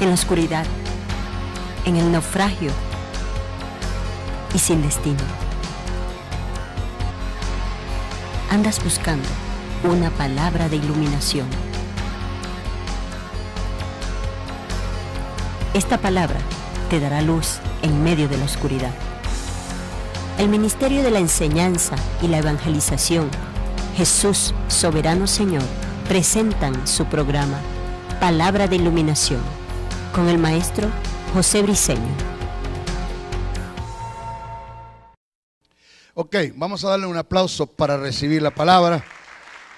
en la oscuridad, en el naufragio y sin destino. Andas buscando una palabra de iluminación. Esta palabra te dará luz en medio de la oscuridad. El Ministerio de la Enseñanza y la Evangelización, Jesús Soberano Señor, presentan su programa Palabra de Iluminación con el maestro José Briceño. Ok, vamos a darle un aplauso para recibir la palabra.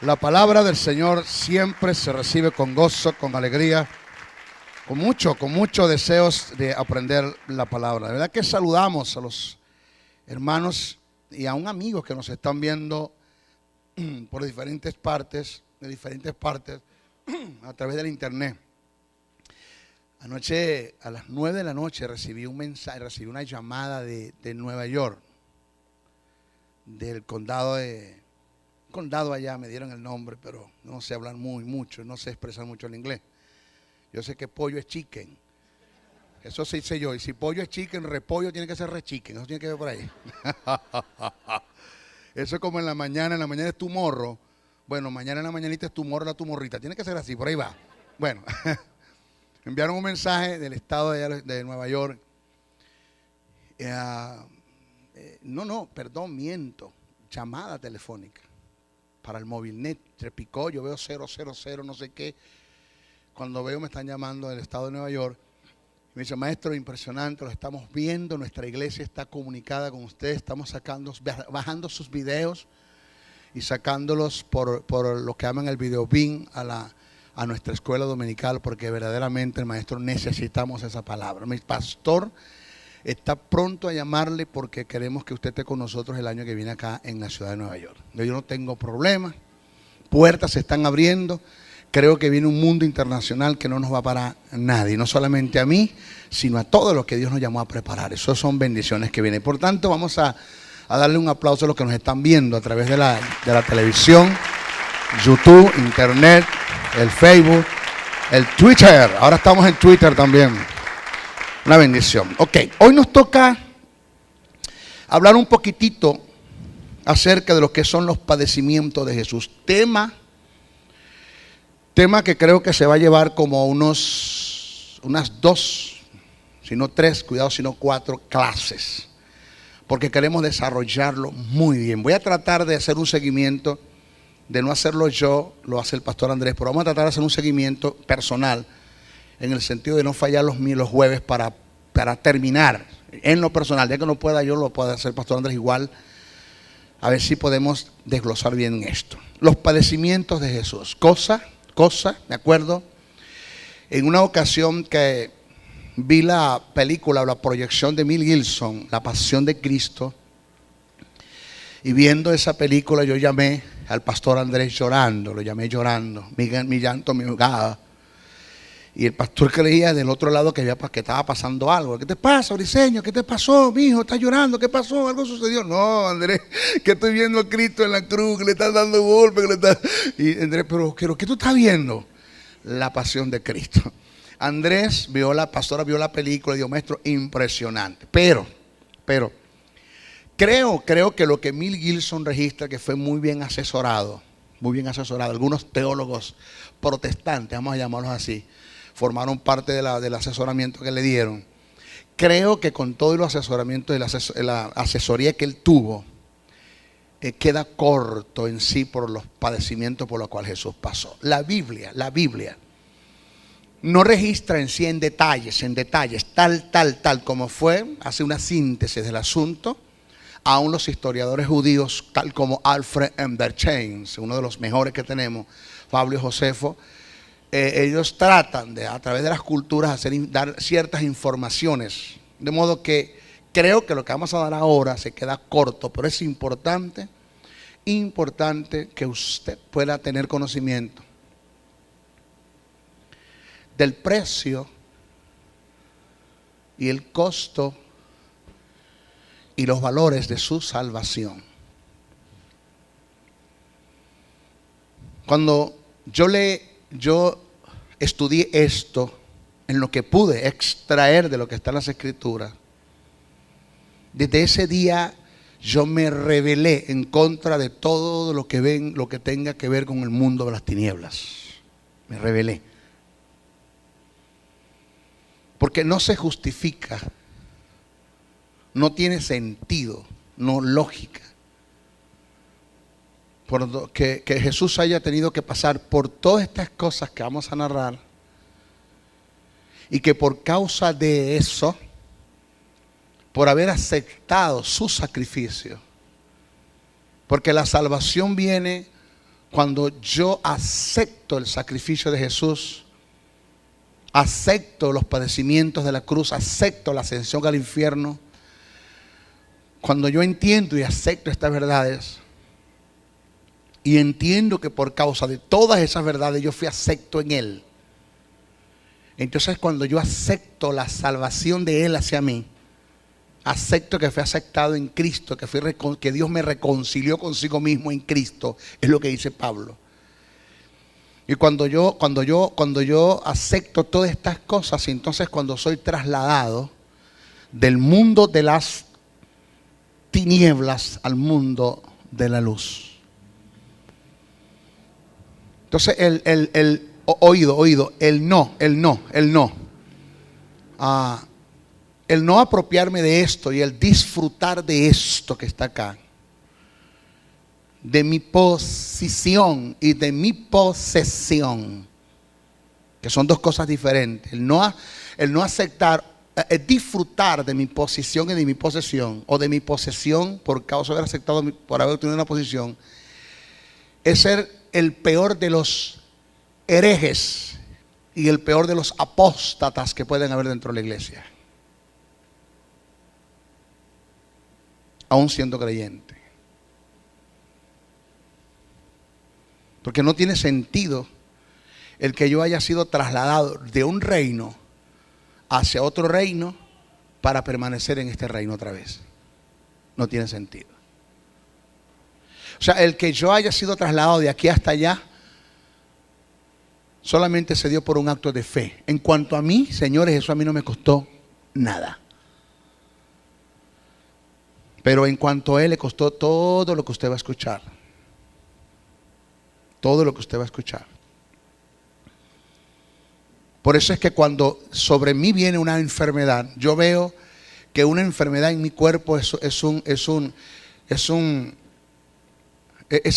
La palabra del Señor siempre se recibe con gozo, con alegría, con muchos deseos de aprender la palabra. De verdad que saludamos a los hermanos y a un amigo que nos están viendo por diferentes partes, a través del internet. Anoche a las 9 de la noche recibí un mensaje, recibí una llamada de Nueva York, del condado allá, me dieron el nombre, pero no sé hablar mucho, no sé expresar mucho el inglés. Yo sé que pollo es chicken, eso sí sé yo, y si pollo es chicken, repollo tiene que ser re-chicken, eso tiene que ver por ahí. Eso es como en la mañana es tu morro, bueno, mañana en la mañanita es tu morro, la tu morrita, tiene que ser así, por ahí va. Bueno, enviaron un mensaje del estado de Nueva York. Miento. Llamada telefónica para el Movilnet. Repicó, yo veo 000, no sé qué. Cuando veo me están llamando del estado de Nueva York. Me dice, maestro, impresionante, lo estamos viendo. Nuestra iglesia está comunicada con usted. Estamos bajando sus videos y sacándolos por lo que llaman el video bin a nuestra escuela dominical, porque verdaderamente el maestro necesitamos esa palabra. Mi pastor está pronto a llamarle porque queremos que usted esté con nosotros el año que viene acá en la ciudad de Nueva York. Yo no tengo problema, puertas se están abriendo, creo que viene un mundo internacional que no nos va a parar nadie, no solamente a mí, sino a todos los que Dios nos llamó a preparar. Eso son bendiciones que vienen. Por tanto, vamos a darle un aplauso a los que nos están viendo a través de la televisión, YouTube, internet, el Facebook, el Twitter. Ahora estamos en Twitter también. Una bendición. Ok, hoy nos toca hablar un poquitito acerca de lo que son los padecimientos de Jesús. Tema que creo que se va a llevar como unas 2, si no 3, cuidado, si no 4 clases, porque queremos desarrollarlo muy bien. Voy a tratar de hacer un seguimiento, de no hacerlo yo, lo hace el pastor Andrés, pero vamos a tratar de hacer un seguimiento personal, en el sentido de no fallar los jueves para terminar en lo personal. Ya que no pueda yo, lo puede hacer el pastor Andrés igual, a ver si podemos desglosar bien esto. Los padecimientos de Jesús. Cosa, me acuerdo, en una ocasión que vi la película o la proyección de Mel Gibson, La Pasión de Cristo, y viendo esa película yo llamé al pastor Andrés llorando, lo llamé llorando, mi llanto me ahogaba. Y el pastor creía del otro lado que estaba pasando algo. ¿Qué te pasa, Briceño? ¿Qué te pasó, mijo? ¿Estás llorando? ¿Qué pasó? ¿Algo sucedió? No, Andrés, que estoy viendo a Cristo en la cruz, que le están dando golpes. Y Andrés, pero ¿qué tú estás viendo? La Pasión de Cristo. Andrés la pastora vio la película y dijo, maestro, impresionante. Pero, creo que lo que Mel Gibson registra, que fue muy bien asesorado. Algunos teólogos protestantes, vamos a llamarlos así, formaron parte del asesoramiento que le dieron. Creo que con todo el asesoramiento y la asesoría que él tuvo, queda corto en sí por los padecimientos por los cuales Jesús pasó. La Biblia no registra en sí en detalles, tal como fue, hace una síntesis del asunto. Aún los historiadores judíos, tal como Alfred Emberchain, uno de los mejores que tenemos, Fabio Josefo, ellos tratan de, a través de las culturas, dar ciertas informaciones. De modo que creo que lo que vamos a dar ahora se queda corto, pero es importante que usted pueda tener conocimiento del precio y el costo y los valores de su salvación. Cuando yo estudié esto, en lo que pude extraer de lo que está en las Escrituras, desde ese día yo me rebelé en contra de todo lo que tenga que ver con el mundo de las tinieblas. Me rebelé. Porque no se justifica, no tiene sentido, no lógica, que Jesús haya tenido que pasar por todas estas cosas que vamos a narrar, y que por causa de eso, por haber aceptado su sacrificio, porque la salvación viene cuando yo acepto el sacrificio de Jesús, acepto los padecimientos de la cruz, acepto la ascensión al infierno. Cuando yo entiendo y acepto estas verdades, y entiendo que por causa de todas esas verdades yo fui acepto en Él, entonces cuando yo acepto la salvación de Él hacia mí, acepto que fui aceptado en Cristo, que Dios me reconcilió consigo mismo en Cristo, es lo que dice Pablo. Y cuando yo acepto todas estas cosas, entonces cuando soy trasladado del mundo de las tinieblas al mundo de la luz. Entonces el no apropiarme de esto y el disfrutar de esto que está acá, de mi posición y de mi posesión, que son dos cosas diferentes. El no aceptar, disfrutar de mi posición y de mi posesión, o de mi posesión por causa de haber aceptado, por haber tenido una posición, es ser el peor de los herejes y el peor de los apóstatas que pueden haber dentro de la iglesia, aún siendo creyente. Porque no tiene sentido el que yo haya sido trasladado de un reino hacia otro reino para permanecer en este reino otra vez. No tiene sentido. O sea, el que yo haya sido trasladado de aquí hasta allá solamente se dio por un acto de fe. En cuanto a mí, señores, eso a mí no me costó nada. Pero en cuanto a Él le costó todo lo que usted va a escuchar. Todo lo que usted va a escuchar. Por eso es que cuando sobre mí viene una enfermedad, yo veo que una enfermedad en mi cuerpo es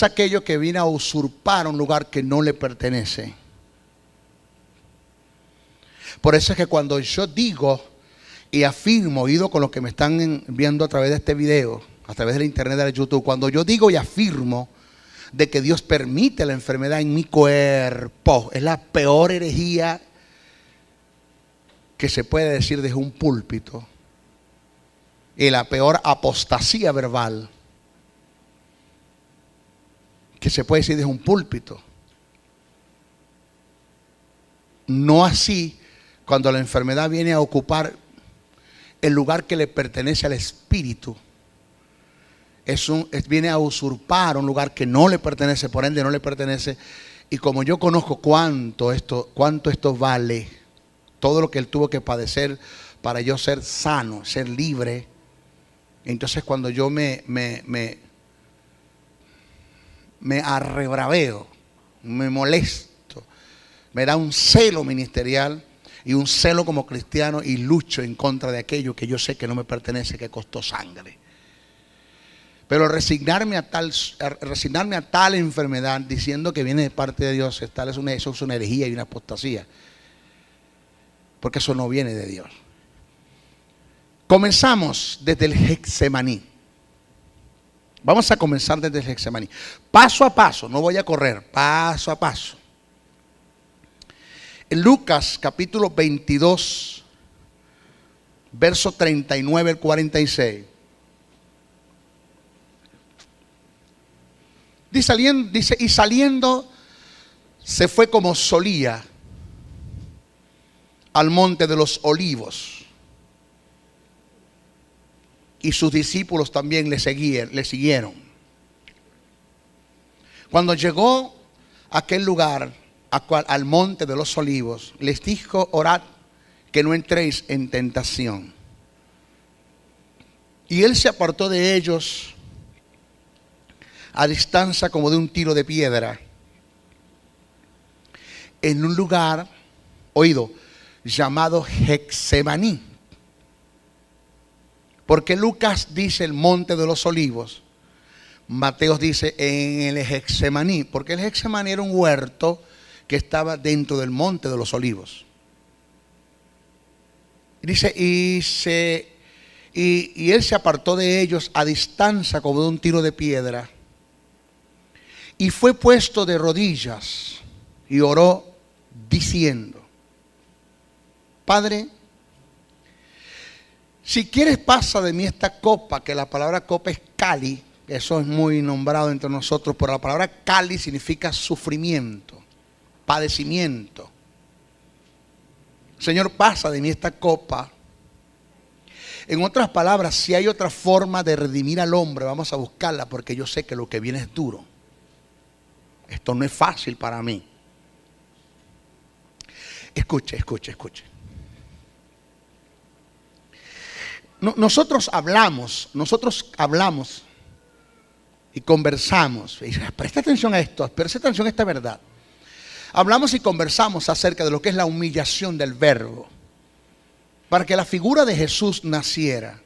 aquello que viene a usurpar un lugar que no le pertenece. Por eso es que cuando yo digo y afirmo, oído con lo que me están viendo a través de este video, a través del internet, de YouTube, cuando yo digo y afirmo de que Dios permite la enfermedad en mi cuerpo, es la peor herejía que se puede decir desde un púlpito, y la peor apostasía verbal que se puede decir desde un púlpito. No así cuando la enfermedad viene a ocupar el lugar que le pertenece al espíritu. Viene a usurpar un lugar que no le pertenece, por ende no le pertenece. Y como yo conozco cuánto esto vale, todo lo que Él tuvo que padecer para yo ser sano, ser libre, entonces cuando yo me arrebraveo, me molesto, me da un celo ministerial y un celo como cristiano, y lucho en contra de aquello que yo sé que no me pertenece, que costó sangre. Pero resignarme a tal enfermedad diciendo que viene de parte de Dios, eso es una herejía y una apostasía, porque eso no viene de Dios. Comenzamos desde el Getsemaní. Vamos a comenzar desde el Getsemaní, paso a paso, no voy a correr, paso a paso. En Lucas capítulo 22, verso 39 al 46. Dice, y saliendo se fue como solía al monte de los olivos, y sus discípulos también le siguieron. Cuando llegó a aquel lugar, al monte de los olivos, les dijo: orad que no entréis en tentación. Y él se apartó de ellos a distancia como de un tiro de piedra, en un lugar, oído, llamado Getsemaní. Porque Lucas dice el monte de los olivos, Mateo dice en el Getsemaní, porque el Getsemaní era un huerto que estaba dentro del monte de los olivos. Dice, y él se apartó de ellos a distancia como de un tiro de piedra, y fue puesto de rodillas y oró diciendo: Padre, si quieres pasa de mí esta copa, que la palabra copa es cali, eso es muy nombrado entre nosotros, pero la palabra cali significa sufrimiento, padecimiento. Señor, pasa de mí esta copa. En otras palabras, si hay otra forma de redimir al hombre, vamos a buscarla, porque yo sé que lo que viene es duro. Esto no es fácil para mí. Escuche. Nosotros hablamos y conversamos. Presta atención a esto, presta atención a esta verdad. Hablamos y conversamos acerca de lo que es la humillación del verbo. Para que la figura de Jesús naciera,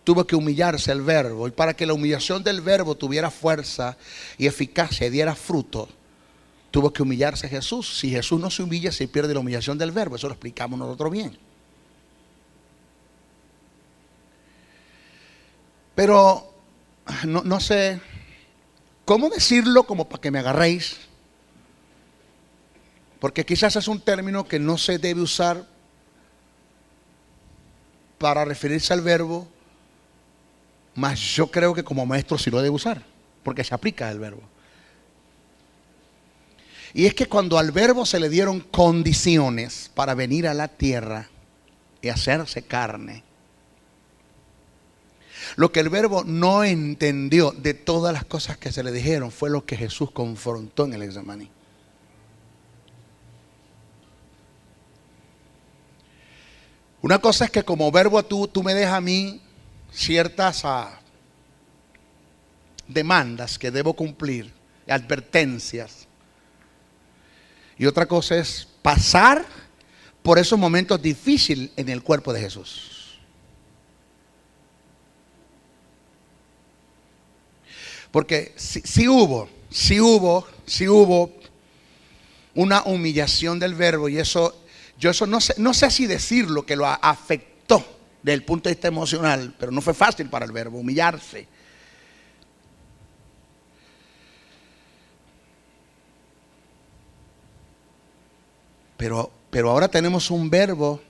tuvo que humillarse el verbo. Y para que la humillación del verbo tuviera fuerza y eficacia y diera fruto, tuvo que humillarse Jesús. Si Jesús no se humilla, se pierde la humillación del verbo. Eso lo explicamos nosotros bien. Pero no sé cómo decirlo como para que me agarréis, porque quizás es un término que no se debe usar para referirse al verbo, mas yo creo que como maestro sí lo debe usar, porque se aplica al verbo. Y es que cuando al verbo se le dieron condiciones para venir a la tierra y hacerse carne, lo que el verbo no entendió de todas las cosas que se le dijeron fue lo que Jesús confrontó en el Getsemaní. Una cosa es que como verbo tú me dejas a mí ciertas demandas que debo cumplir, advertencias. Y otra cosa es pasar por esos momentos difíciles en el cuerpo de Jesús. Porque sí hubo una humillación del verbo, y eso, yo eso no sé si decirlo, que lo afectó desde el punto de vista emocional, pero no fue fácil para el verbo humillarse. Pero ahora tenemos un verbo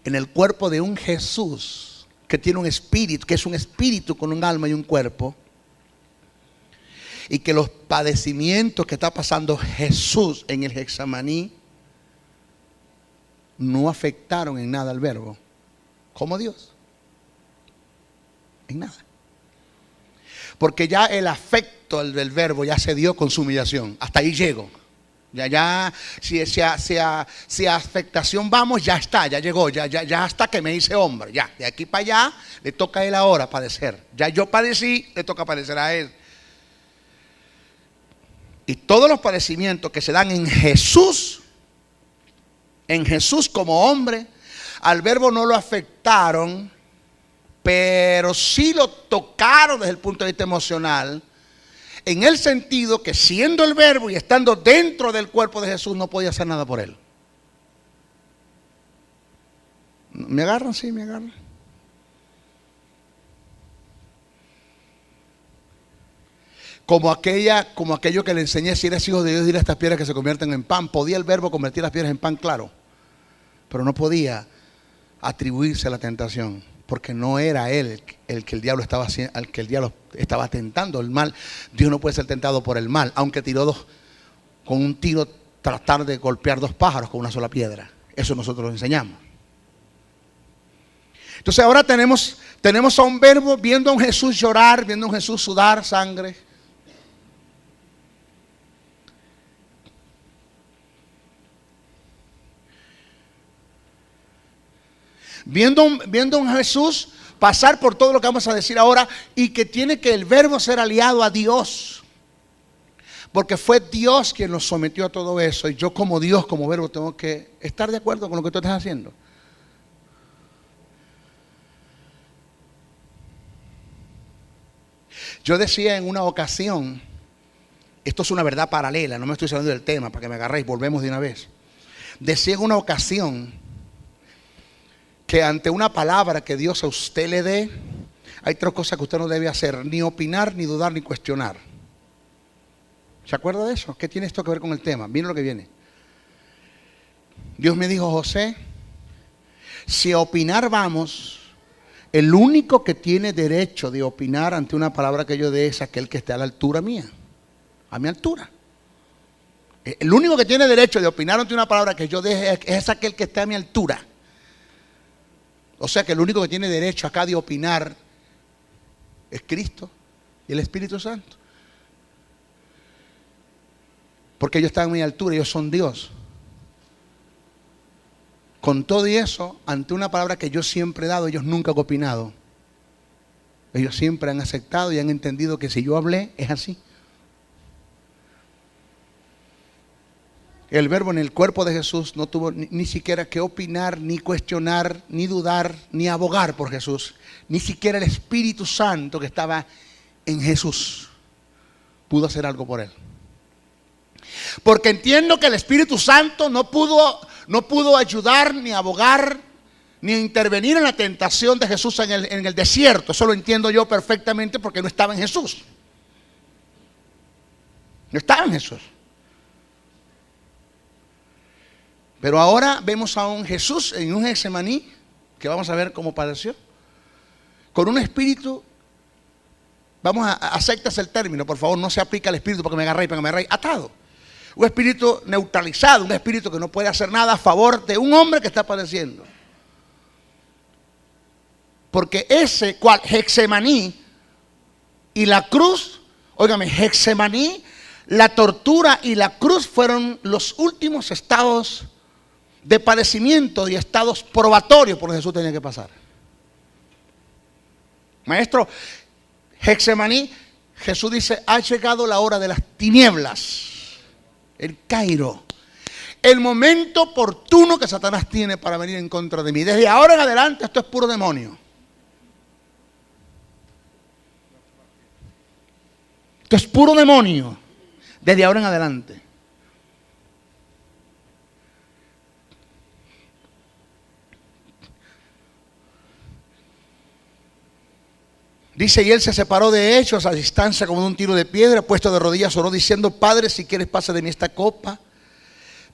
en el cuerpo de un Jesús que tiene un espíritu, que es un espíritu con un alma y un cuerpo. Y que los padecimientos que está pasando Jesús en el Getsemaní no afectaron en nada al verbo. ¿Como Dios? En nada. Porque ya el afecto del verbo ya se dio con su humillación. Hasta ahí llego. Si a afectación vamos, ya está, ya llegó, ya hasta que me hice hombre. Ya, de aquí para allá le toca a él ahora padecer. Ya yo padecí, le toca padecer a él. Y todos los padecimientos que se dan en Jesús como hombre, al verbo no lo afectaron, pero sí lo tocaron desde el punto de vista emocional, en el sentido que siendo el verbo y estando dentro del cuerpo de Jesús, no podía hacer nada por él. ¿Me agarran? Sí, me agarran. Como aquello que le enseñé: si eres hijo de Dios, dile a estas piedras que se convierten en pan. Podía el verbo convertir las piedras en pan, claro, pero no podía atribuirse a la tentación, porque no era él el que el diablo estaba tentando. El mal, Dios no puede ser tentado por el mal, aunque con un tiro tratar de golpear dos pájaros con una sola piedra. Eso nosotros lo enseñamos. Entonces ahora tenemos a un verbo viendo a un Jesús llorar, viendo a un Jesús sudar sangre. Viendo a un Jesús pasar por todo lo que vamos a decir ahora y que tiene que el verbo ser aliado a Dios. Porque fue Dios quien nos sometió a todo eso y yo como Dios, como verbo, tengo que estar de acuerdo con lo que tú estás haciendo. Yo decía en una ocasión, esto es una verdad paralela, no me estoy saliendo del tema para que me agarréis, volvemos de una vez. Decía en una ocasión que ante una palabra que Dios a usted le dé, hay tres cosas que usted no debe hacer, ni opinar, ni dudar, ni cuestionar. ¿Se acuerda de eso? ¿Qué tiene esto que ver con el tema? Miren lo que viene. Dios me dijo, José, si a opinar vamos, el único que tiene derecho de opinar ante una palabra que yo dé es aquel que esté a la altura mía, a mi altura. El único que tiene derecho de opinar ante una palabra que yo dé es aquel que esté a mi altura. O sea que el único que tiene derecho acá de opinar es Cristo y el Espíritu Santo. Porque ellos están a mi altura, ellos son Dios. Con todo y eso, ante una palabra que yo siempre he dado, ellos nunca han opinado. Ellos siempre han aceptado y han entendido que si yo hablé, es así. El verbo en el cuerpo de Jesús no tuvo ni siquiera que opinar, ni cuestionar, ni dudar, ni abogar por Jesús. Ni siquiera el Espíritu Santo que estaba en Jesús pudo hacer algo por él. Porque entiendo que el Espíritu Santo no pudo ayudar, ni abogar, ni intervenir en la tentación de Jesús en el desierto. Eso lo entiendo yo perfectamente porque no estaba en Jesús. No estaba en Jesús. Pero ahora vemos a un Jesús en un Getsemaní, que vamos a ver cómo padeció, con un espíritu, aceptas el término, por favor, no se aplica al espíritu para que me agarre, atado. Un espíritu neutralizado, un espíritu que no puede hacer nada a favor de un hombre que está padeciendo. Porque ese cual Getsemaní y la cruz, óigame, Getsemaní, la tortura y la cruz fueron los últimos estados de padecimiento y estados probatorios por los que Jesús tenía que pasar. Maestro, Getsemaní, Jesús dice, ha llegado la hora de las tinieblas. El Cairo, el momento oportuno que Satanás tiene para venir en contra de mí. Desde ahora en adelante esto es puro demonio. Esto es puro demonio. Desde ahora en adelante. Dice, y él se separó de ellos a distancia como de un tiro de piedra, puesto de rodillas oró diciendo, Padre, si quieres pasa de mí esta copa,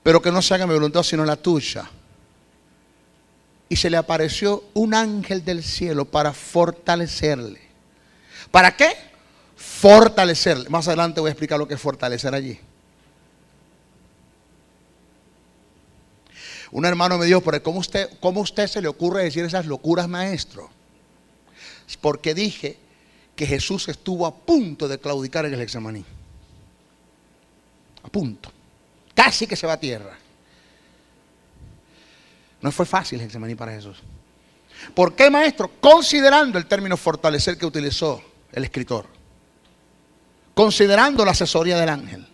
pero que no se haga mi voluntad sino la tuya. Y se le apareció un ángel del cielo para fortalecerle. ¿Para qué? Fortalecerle. Más adelante voy a explicar lo que es fortalecer allí. Un hermano me dijo, pero ¿cómo a usted se le ocurre decir esas locuras, maestro? Porque dije que Jesús estuvo a punto de claudicar en el Getsemaní. A punto. Casi que se va a tierra. No fue fácil el Getsemaní para Jesús. ¿Por qué, maestro? Considerando el término fortalecer que utilizó el escritor. Considerando la asesoría del ángel.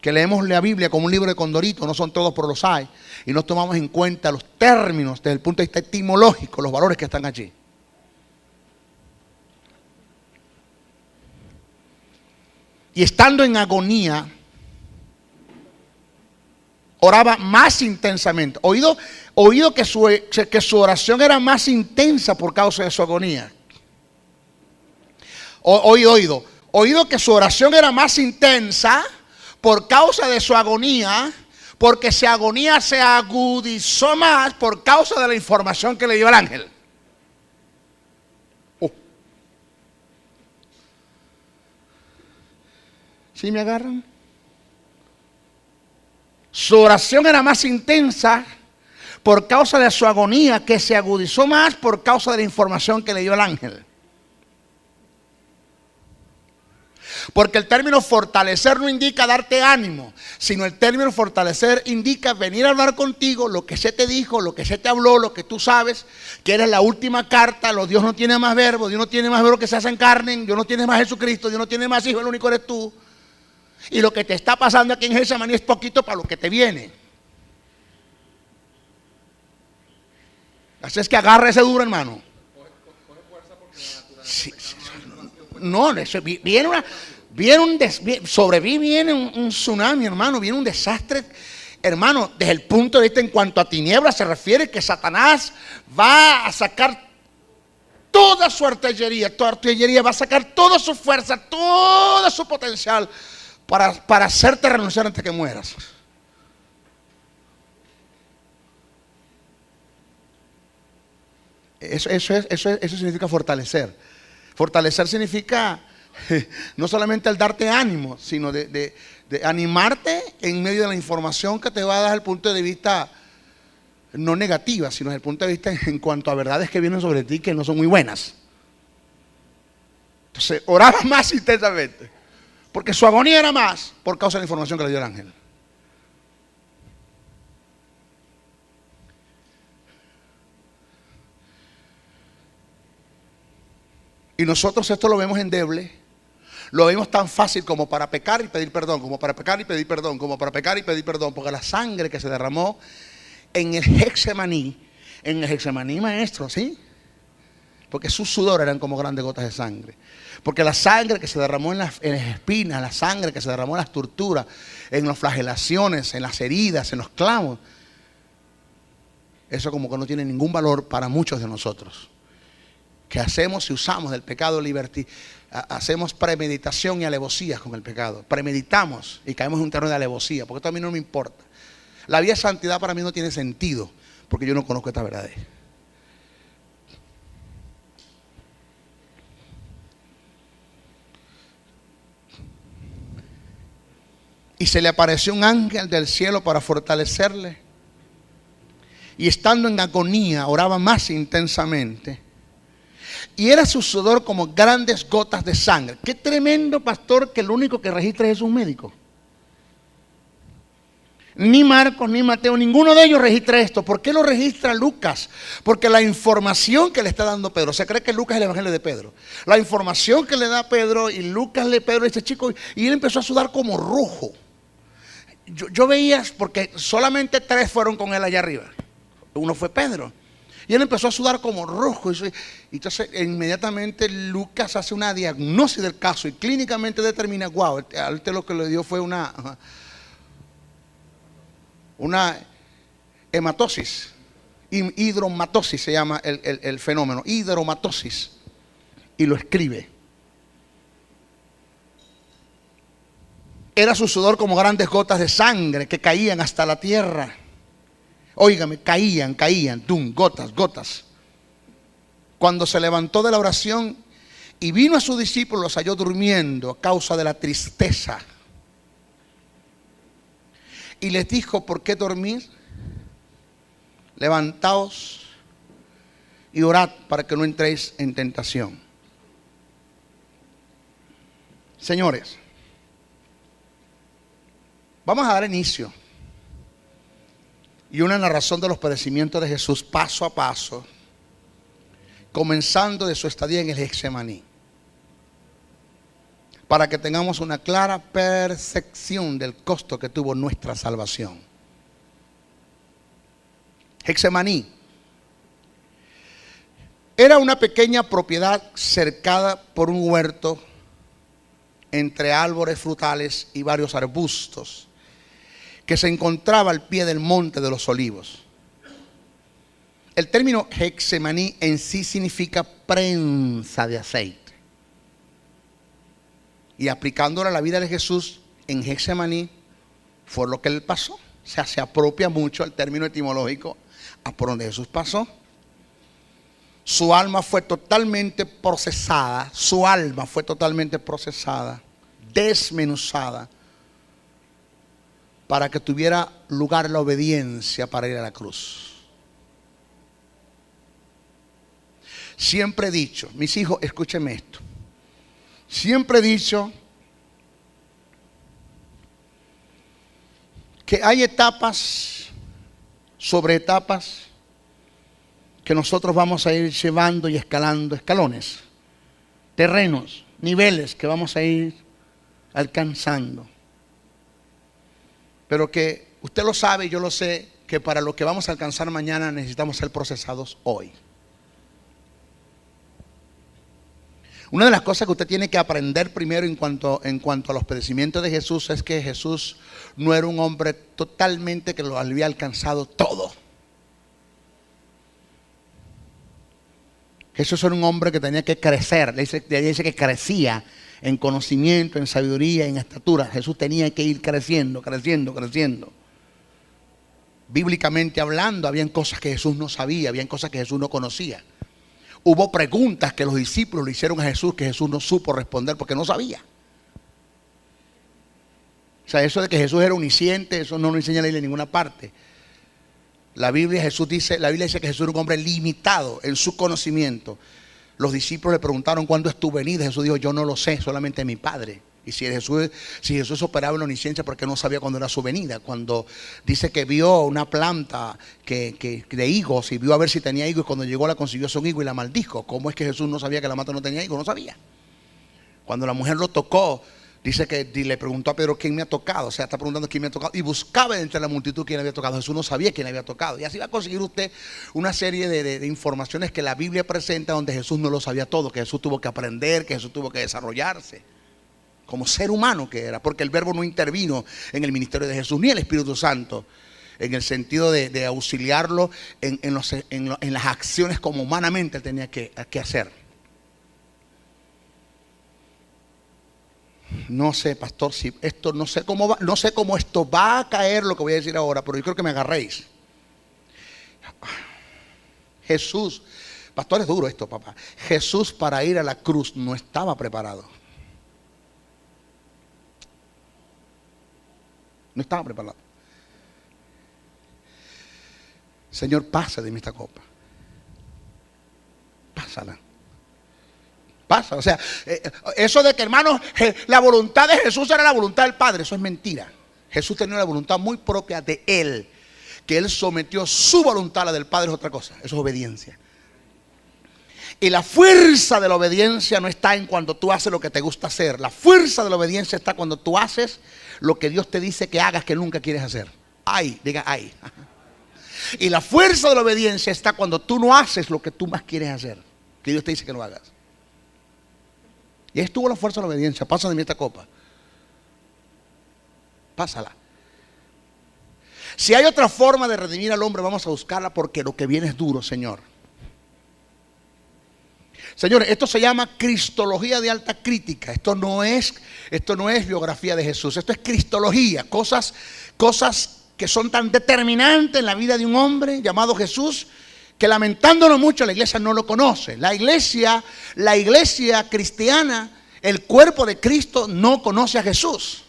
Que leemos la Biblia como un libro de Condorito, no son todos, pero los hay, y no tomamos en cuenta los términos desde el punto de vista etimológico, los valores que están allí. Y estando en agonía, oraba más intensamente. Oído que su oración era más intensa por causa de su agonía. Oído que su oración era más intensa por causa de su agonía, porque su agonía se agudizó más por causa de la información que le dio el ángel. ¿Sí me agarran? Su oración era más intensa por causa de su agonía, que se agudizó más por causa de la información que le dio el ángel. Porque el término fortalecer no indica darte ánimo, sino el término fortalecer indica venir a hablar contigo, lo que se te dijo, lo que se te habló, lo que tú sabes, que eres la última carta. Dios no tiene más verbo, Dios no tiene más verbo que se hacen carne, Dios no tiene más Jesucristo, Dios no tiene más hijo, el único eres tú. Y lo que te está pasando aquí en Getsemaní es poquito para lo que te viene. Así es que agarra ese duro, hermano. Sí, sí, no, viene un tsunami, hermano, viene un desastre, hermano, desde el punto de vista en cuanto a tinieblas se refiere, que Satanás va a sacar toda su artillería, va a sacar toda su fuerza, todo su potencial para hacerte renunciar antes que mueras. Eso significa fortalecer. Fortalecer significa no solamente el darte ánimo, sino de animarte en medio de la información que te va a dar desde el punto de vista no negativa, sino desde el punto de vista en cuanto a verdades que vienen sobre ti que no son muy buenas. Entonces oraba más intensamente, porque su agonía era más por causa de la información que le dio el ángel. Y nosotros esto lo vemos endeble, lo vemos tan fácil como para pecar y pedir perdón, como para pecar y pedir perdón, como para pecar y pedir perdón, porque la sangre que se derramó en el Getsemaní, maestro, ¿sí? Porque sus sudor eran como grandes gotas de sangre. Porque la sangre que se derramó en las espinas, la sangre que se derramó en las torturas, en las flagelaciones, en las heridas, en los clavos, eso como que no tiene ningún valor para muchos de nosotros. Que hacemos y usamos del pecado hacemos premeditación y alevosía con el pecado. Premeditamos y caemos en un terreno de alevosía, porque esto a mí no me importa. La vida de santidad para mí no tiene sentido, porque yo no conozco esta verdad. Y se le apareció un ángel del cielo para fortalecerle. Y estando en agonía, oraba más intensamente. Y era su sudor como grandes gotas de sangre. Qué tremendo, pastor, que el único que registra es un médico. Ni Marcos, ni Mateo, ninguno de ellos registra esto. ¿Por qué lo registra Lucas? Porque la información que le está dando Pedro, se cree que Lucas es el evangelio de Pedro. La información que le da Pedro y Lucas le Pedro a este chico, y él empezó a sudar como rojo. Yo veía, porque solamente 3 fueron con él allá arriba. Uno fue Pedro. Y él empezó a sudar como rojo. Y entonces inmediatamente Lucas hace una diagnosis del caso y clínicamente determina, wow, este lo que le dio fue una hematosis. Hidromatosis se llama el fenómeno, hidromatosis. Y lo escribe. Era su sudor como grandes gotas de sangre que caían hasta la tierra. Óigame, caían, gotas. Cuando se levantó de la oración y vino a sus discípulos, los halló durmiendo a causa de la tristeza. Y les dijo, ¿por qué dormir? Levantaos y orad para que no entréis en tentación. Señores, vamos a dar inicio y una narración de los padecimientos de Jesús paso a paso, comenzando de su estadía en el Getsemaní, para que tengamos una clara percepción del costo que tuvo nuestra salvación. Getsemaní era una pequeña propiedad cercada por un huerto entre árboles frutales y varios arbustos, que se encontraba al pie del monte de los olivos. El término Getsemaní en sí significa prensa de aceite. Y aplicándolo a la vida de Jesús en Getsemaní, fue lo que él pasó. O sea, se apropia mucho el término etimológico a por donde Jesús pasó. Su alma fue totalmente procesada, desmenuzada, para que tuviera lugar la obediencia para ir a la cruz. Siempre he dicho, mis hijos, escúchenme esto. Siempre he dicho que hay etapas sobre etapas que nosotros vamos a ir llevando y escalando, escalones, terrenos, niveles que vamos a ir alcanzando. Pero que usted lo sabe y yo lo sé, que para lo que vamos a alcanzar mañana necesitamos ser procesados hoy. Una de las cosas que usted tiene que aprender primero en cuanto a los padecimientos de Jesús es que Jesús no era un hombre totalmente que lo había alcanzado todo. Jesús era un hombre que tenía que crecer. Dice que crecía en conocimiento, en sabiduría, en estatura. Jesús tenía que ir creciendo. Bíblicamente hablando, habían cosas que Jesús no sabía, habían cosas que Jesús no conocía. Hubo preguntas que los discípulos le hicieron a Jesús que Jesús no supo responder porque no sabía. O sea, eso de que Jesús era omnisciente, eso no lo enseña la Biblia en ninguna parte. La Biblia dice que Jesús era un hombre limitado en su conocimiento. Los discípulos le preguntaron: ¿cuándo es tu venida? Jesús dijo: yo no lo sé, solamente mi Padre. Y si Jesús operaba en la omnisciencia, ¿por qué no sabía cuándo era su venida? Cuando dice que vio una planta de higos y vio a ver si tenía higos, y cuando llegó la consiguió son higos y la maldijo. ¿Cómo es que Jesús no sabía que la mata no tenía higos? No sabía. Cuando la mujer lo tocó, dice que le preguntó a Pedro: ¿quién me ha tocado? O sea, está preguntando quién me ha tocado. Y buscaba entre la multitud quién había tocado. Jesús no sabía quién había tocado. Y así va a conseguir usted una serie de informaciones que la Biblia presenta donde Jesús no lo sabía todo, que Jesús tuvo que aprender, que Jesús tuvo que desarrollarse como ser humano que era, porque el Verbo no intervino en el ministerio de Jesús, ni el Espíritu Santo, en el sentido de auxiliarlo en las acciones como humanamente él tenía que hacer. No sé, pastor, si esto no sé cómo esto va a caer, lo que voy a decir ahora, pero yo creo que me agarréis. Jesús, pastor, es duro esto, papá. Jesús, para ir a la cruz, no estaba preparado. No estaba preparado. Señor, pasa de mí esta copa. Pásala. Pasa, o sea, eso de que, hermanos, la voluntad de Jesús era la voluntad del Padre, eso es mentira. Jesús tenía una voluntad muy propia de Él, que Él sometió su voluntad a la del Padre, es otra cosa, eso es obediencia. Y la fuerza de la obediencia no está en cuando tú haces lo que te gusta hacer. La fuerza de la obediencia está cuando tú haces lo que Dios te dice que hagas que nunca quieres hacer. Ay, diga ay. Y la fuerza de la obediencia está cuando tú no haces lo que tú más quieres hacer, que Dios te dice que no hagas. Y ahí estuvo la fuerza de la obediencia. Pasa de mí esta copa. Pásala. Si hay otra forma de redimir al hombre, vamos a buscarla, porque lo que viene es duro, Señor. Señores, esto se llama cristología de alta crítica. Esto no es biografía de Jesús. Esto es cristología. Cosas que son tan determinantes en la vida de un hombre llamado Jesús, que lamentándolo mucho la iglesia no lo conoce. La iglesia cristiana, el cuerpo de Cristo, no conoce a Jesús.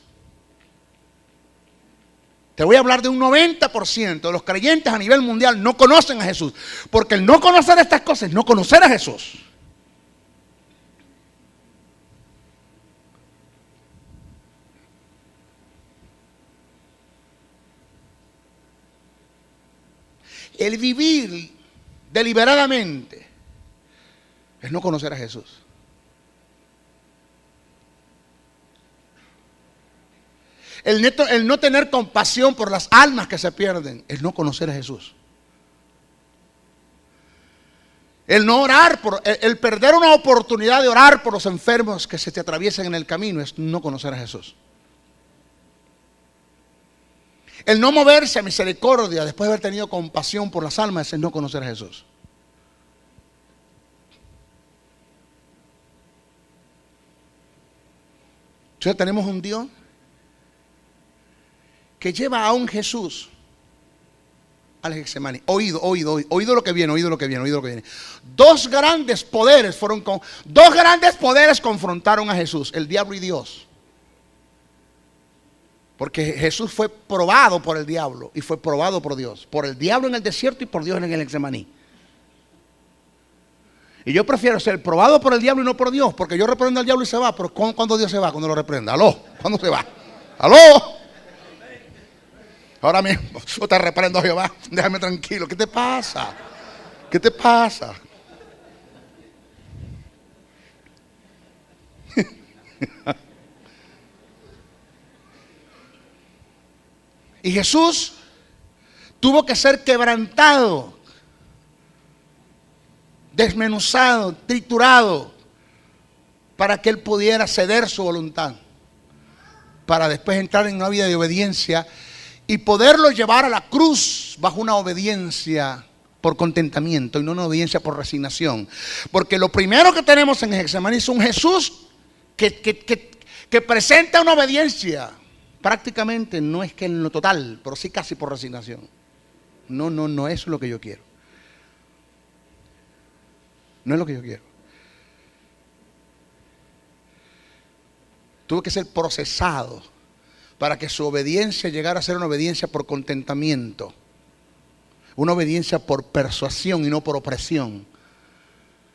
Te voy a hablar de un 90% de los creyentes a nivel mundial no conocen a Jesús. Porque el no conocer estas cosas es no conocer a Jesús. El vivir deliberadamente es no conocer a Jesús. El no tener compasión por las almas que se pierden es no conocer a Jesús. El no orar el perder una oportunidad de orar por los enfermos que se te atraviesan en el camino es no conocer a Jesús. El no moverse a misericordia después de haber tenido compasión por las almas es no conocer a Jesús. Entonces tenemos un Dios que lleva a un Jesús al Getsemaní. Oído lo que viene. Dos grandes poderes confrontaron a Jesús, el diablo y Dios. Porque Jesús fue probado por el diablo y fue probado por Dios. Por el diablo en el desierto y por Dios en el Getsemaní. Y yo prefiero ser probado por el diablo y no por Dios, porque yo reprendo al diablo y se va. Pero ¿cuándo Dios se va? Cuando lo reprenda. ¿Aló? ¿Cuándo se va? ¿Aló? Ahora mismo, yo te reprendo, Jehová, déjame tranquilo. ¿Qué te pasa? ¿Qué te pasa? Y Jesús tuvo que ser quebrantado, desmenuzado, triturado, para que Él pudiera ceder su voluntad, para después entrar en una vida de obediencia y poderlo llevar a la cruz bajo una obediencia por contentamiento y no una obediencia por resignación. Porque lo primero que tenemos en Getsemaní es un Jesús que presenta una obediencia. Prácticamente no es que en lo total, pero sí casi por resignación. No, eso es lo que yo quiero. No es lo que yo quiero. Tuvo que ser procesado para que su obediencia llegara a ser una obediencia por contentamiento. Una obediencia por persuasión y no por opresión.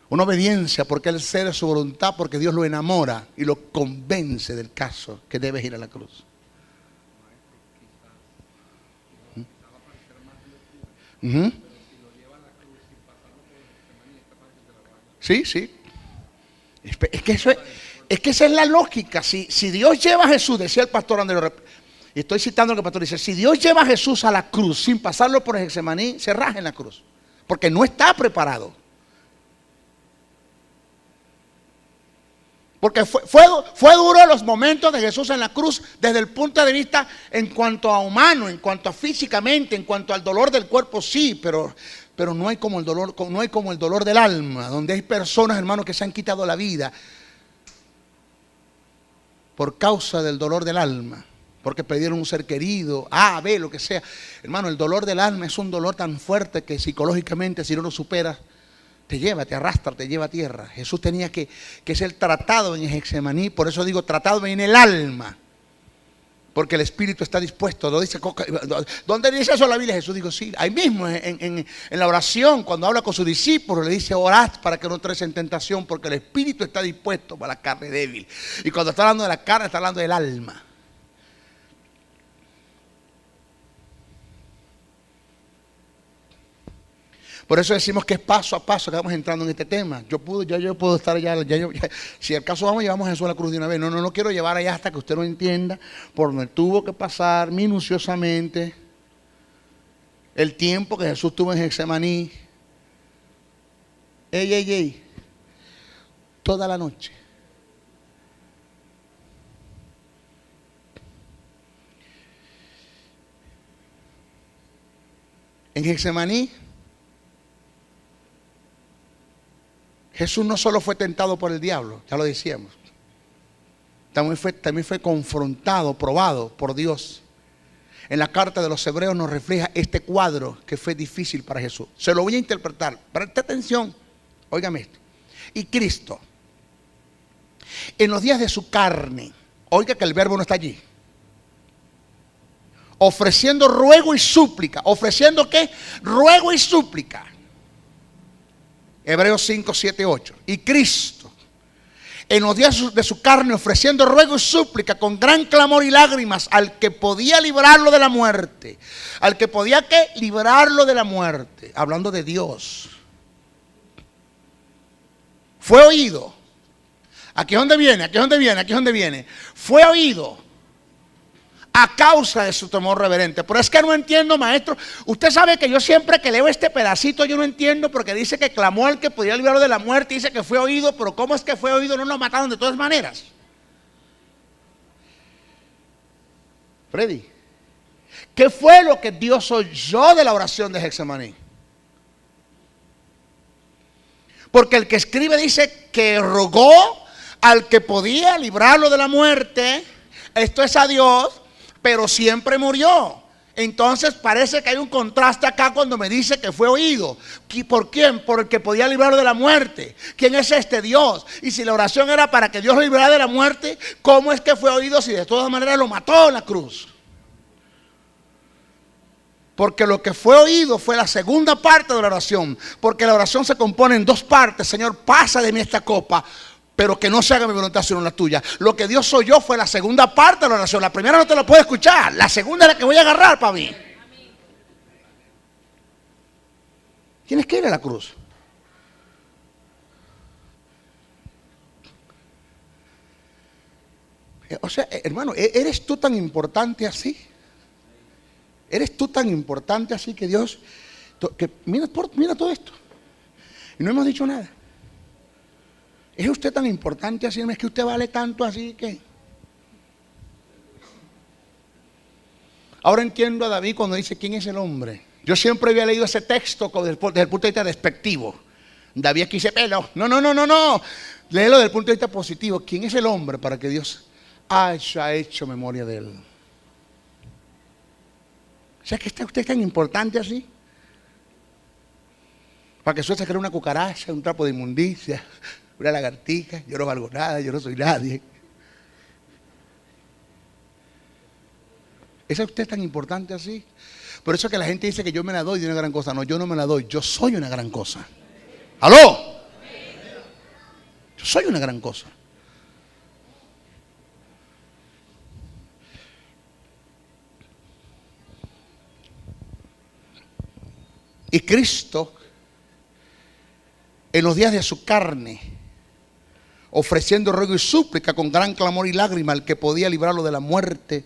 Una obediencia porque Él cede su voluntad, porque Dios lo enamora y lo convence del caso que debes ir a la cruz. Sí. Es que esa es la lógica. Si Dios lleva a Jesús, decía el pastor Andrés, y estoy citando lo que el pastor dice, si Dios lleva a Jesús a la cruz sin pasarlo por Getsemaní, se raja en la cruz, porque no está preparado. Porque fue duro los momentos de Jesús en la cruz desde el punto de vista en cuanto a humano, en cuanto a físicamente, en cuanto al dolor del cuerpo, sí, pero no hay como el dolor del alma, donde hay personas, hermanos, que se han quitado la vida por causa del dolor del alma, porque perdieron un ser querido, A, B, lo que sea. Hermano, el dolor del alma es un dolor tan fuerte que psicológicamente, si no lo superas, te arrastra, te lleva a tierra. Jesús tenía que ser tratado en Getsemaní, por eso digo tratado en el alma, porque el espíritu está dispuesto. ¿Dónde dice eso la Biblia? Jesús dijo, sí, ahí mismo en la oración, cuando habla con sus discípulos, le dice, orad para que no entres en tentación, porque el espíritu está dispuesto para la carne débil. Y cuando está hablando de la carne, está hablando del alma. Por eso decimos que es paso a paso que vamos entrando en este tema. Yo puedo estar ya, si al caso llevamos a Jesús a la cruz de una vez. No quiero llevar allá hasta que usted lo entienda, por donde tuvo que pasar minuciosamente el tiempo que Jesús tuvo en Getsemaní. Toda la noche. En Getsemaní, Jesús no solo fue tentado por el diablo, ya lo decíamos, también fue confrontado, probado por Dios. En la carta de los Hebreos nos refleja este cuadro que fue difícil para Jesús. Se lo voy a interpretar, preste atención, óigame esto. Y Cristo, en los días de su carne, oiga que el verbo no está allí, ofreciendo ruego y súplica. ¿Ofreciendo qué? Ruego y súplica. Hebreos 5, 7, 8. Y Cristo, en los días de su carne, ofreciendo ruego y súplica con gran clamor y lágrimas al que podía librarlo de la muerte. Al que podía ¿qué? Librarlo de la muerte. Hablando de Dios. Fue oído. Aquí es donde viene. Fue oído a causa de su temor reverente. Pero es que no entiendo, maestro. Usted sabe que yo siempre que leo este pedacito yo no entiendo, porque dice que clamó al que podía librarlo de la muerte, dice que fue oído, pero ¿cómo es que fue oído? No lo mataron de todas maneras. Freddy, ¿qué fue lo que Dios oyó de la oración de Getsemaní? Porque el que escribe dice que rogó al que podía librarlo de la muerte. Esto es a Dios, pero siempre murió. Entonces parece que hay un contraste acá cuando me dice que fue oído. ¿Por quién? Por el que podía librarlo de la muerte. ¿Quién es este Dios? Y si la oración era para que Dios lo librara de la muerte, ¿cómo es que fue oído si de todas maneras lo mató en la cruz? Porque lo que fue oído fue la segunda parte de la oración. Porque la oración se compone en dos partes. Señor, pasa de mí esta copa, pero que no se haga mi voluntad sino la tuya. Lo que Dios oyó fue la segunda parte de la oración. La primera no te la puedo escuchar, la segunda es la que voy a agarrar para mí. Tienes que ir a la cruz. O sea, hermano, ¿eres tú tan importante así? ¿Eres tú tan importante así que Dios... mira todo esto. Y no hemos dicho nada. ¿Es usted tan importante así? ¿Es que usted vale tanto así que...? Ahora entiendo a David cuando dice, ¿quién es el hombre? Yo siempre había leído ese texto desde el punto de vista despectivo. David aquí dice, pelo. No. Léelo desde el punto de vista positivo. ¿Quién es el hombre para que Dios haya hecho memoria de él? O sea, que está usted tan importante así. Para que suelte se cree una cucaracha, un trapo de inmundicia, una lagartija. Yo no valgo nada, yo no soy nadie. ¿Es usted tan importante así? Por eso que la gente dice que yo me la doy de una gran cosa. No, yo no me la doy, yo soy una gran cosa. ¡Aló! Yo soy una gran cosa. Y Cristo, en los días de su carne, ofreciendo ruego y súplica con gran clamor y lágrima al que podía librarlo de la muerte,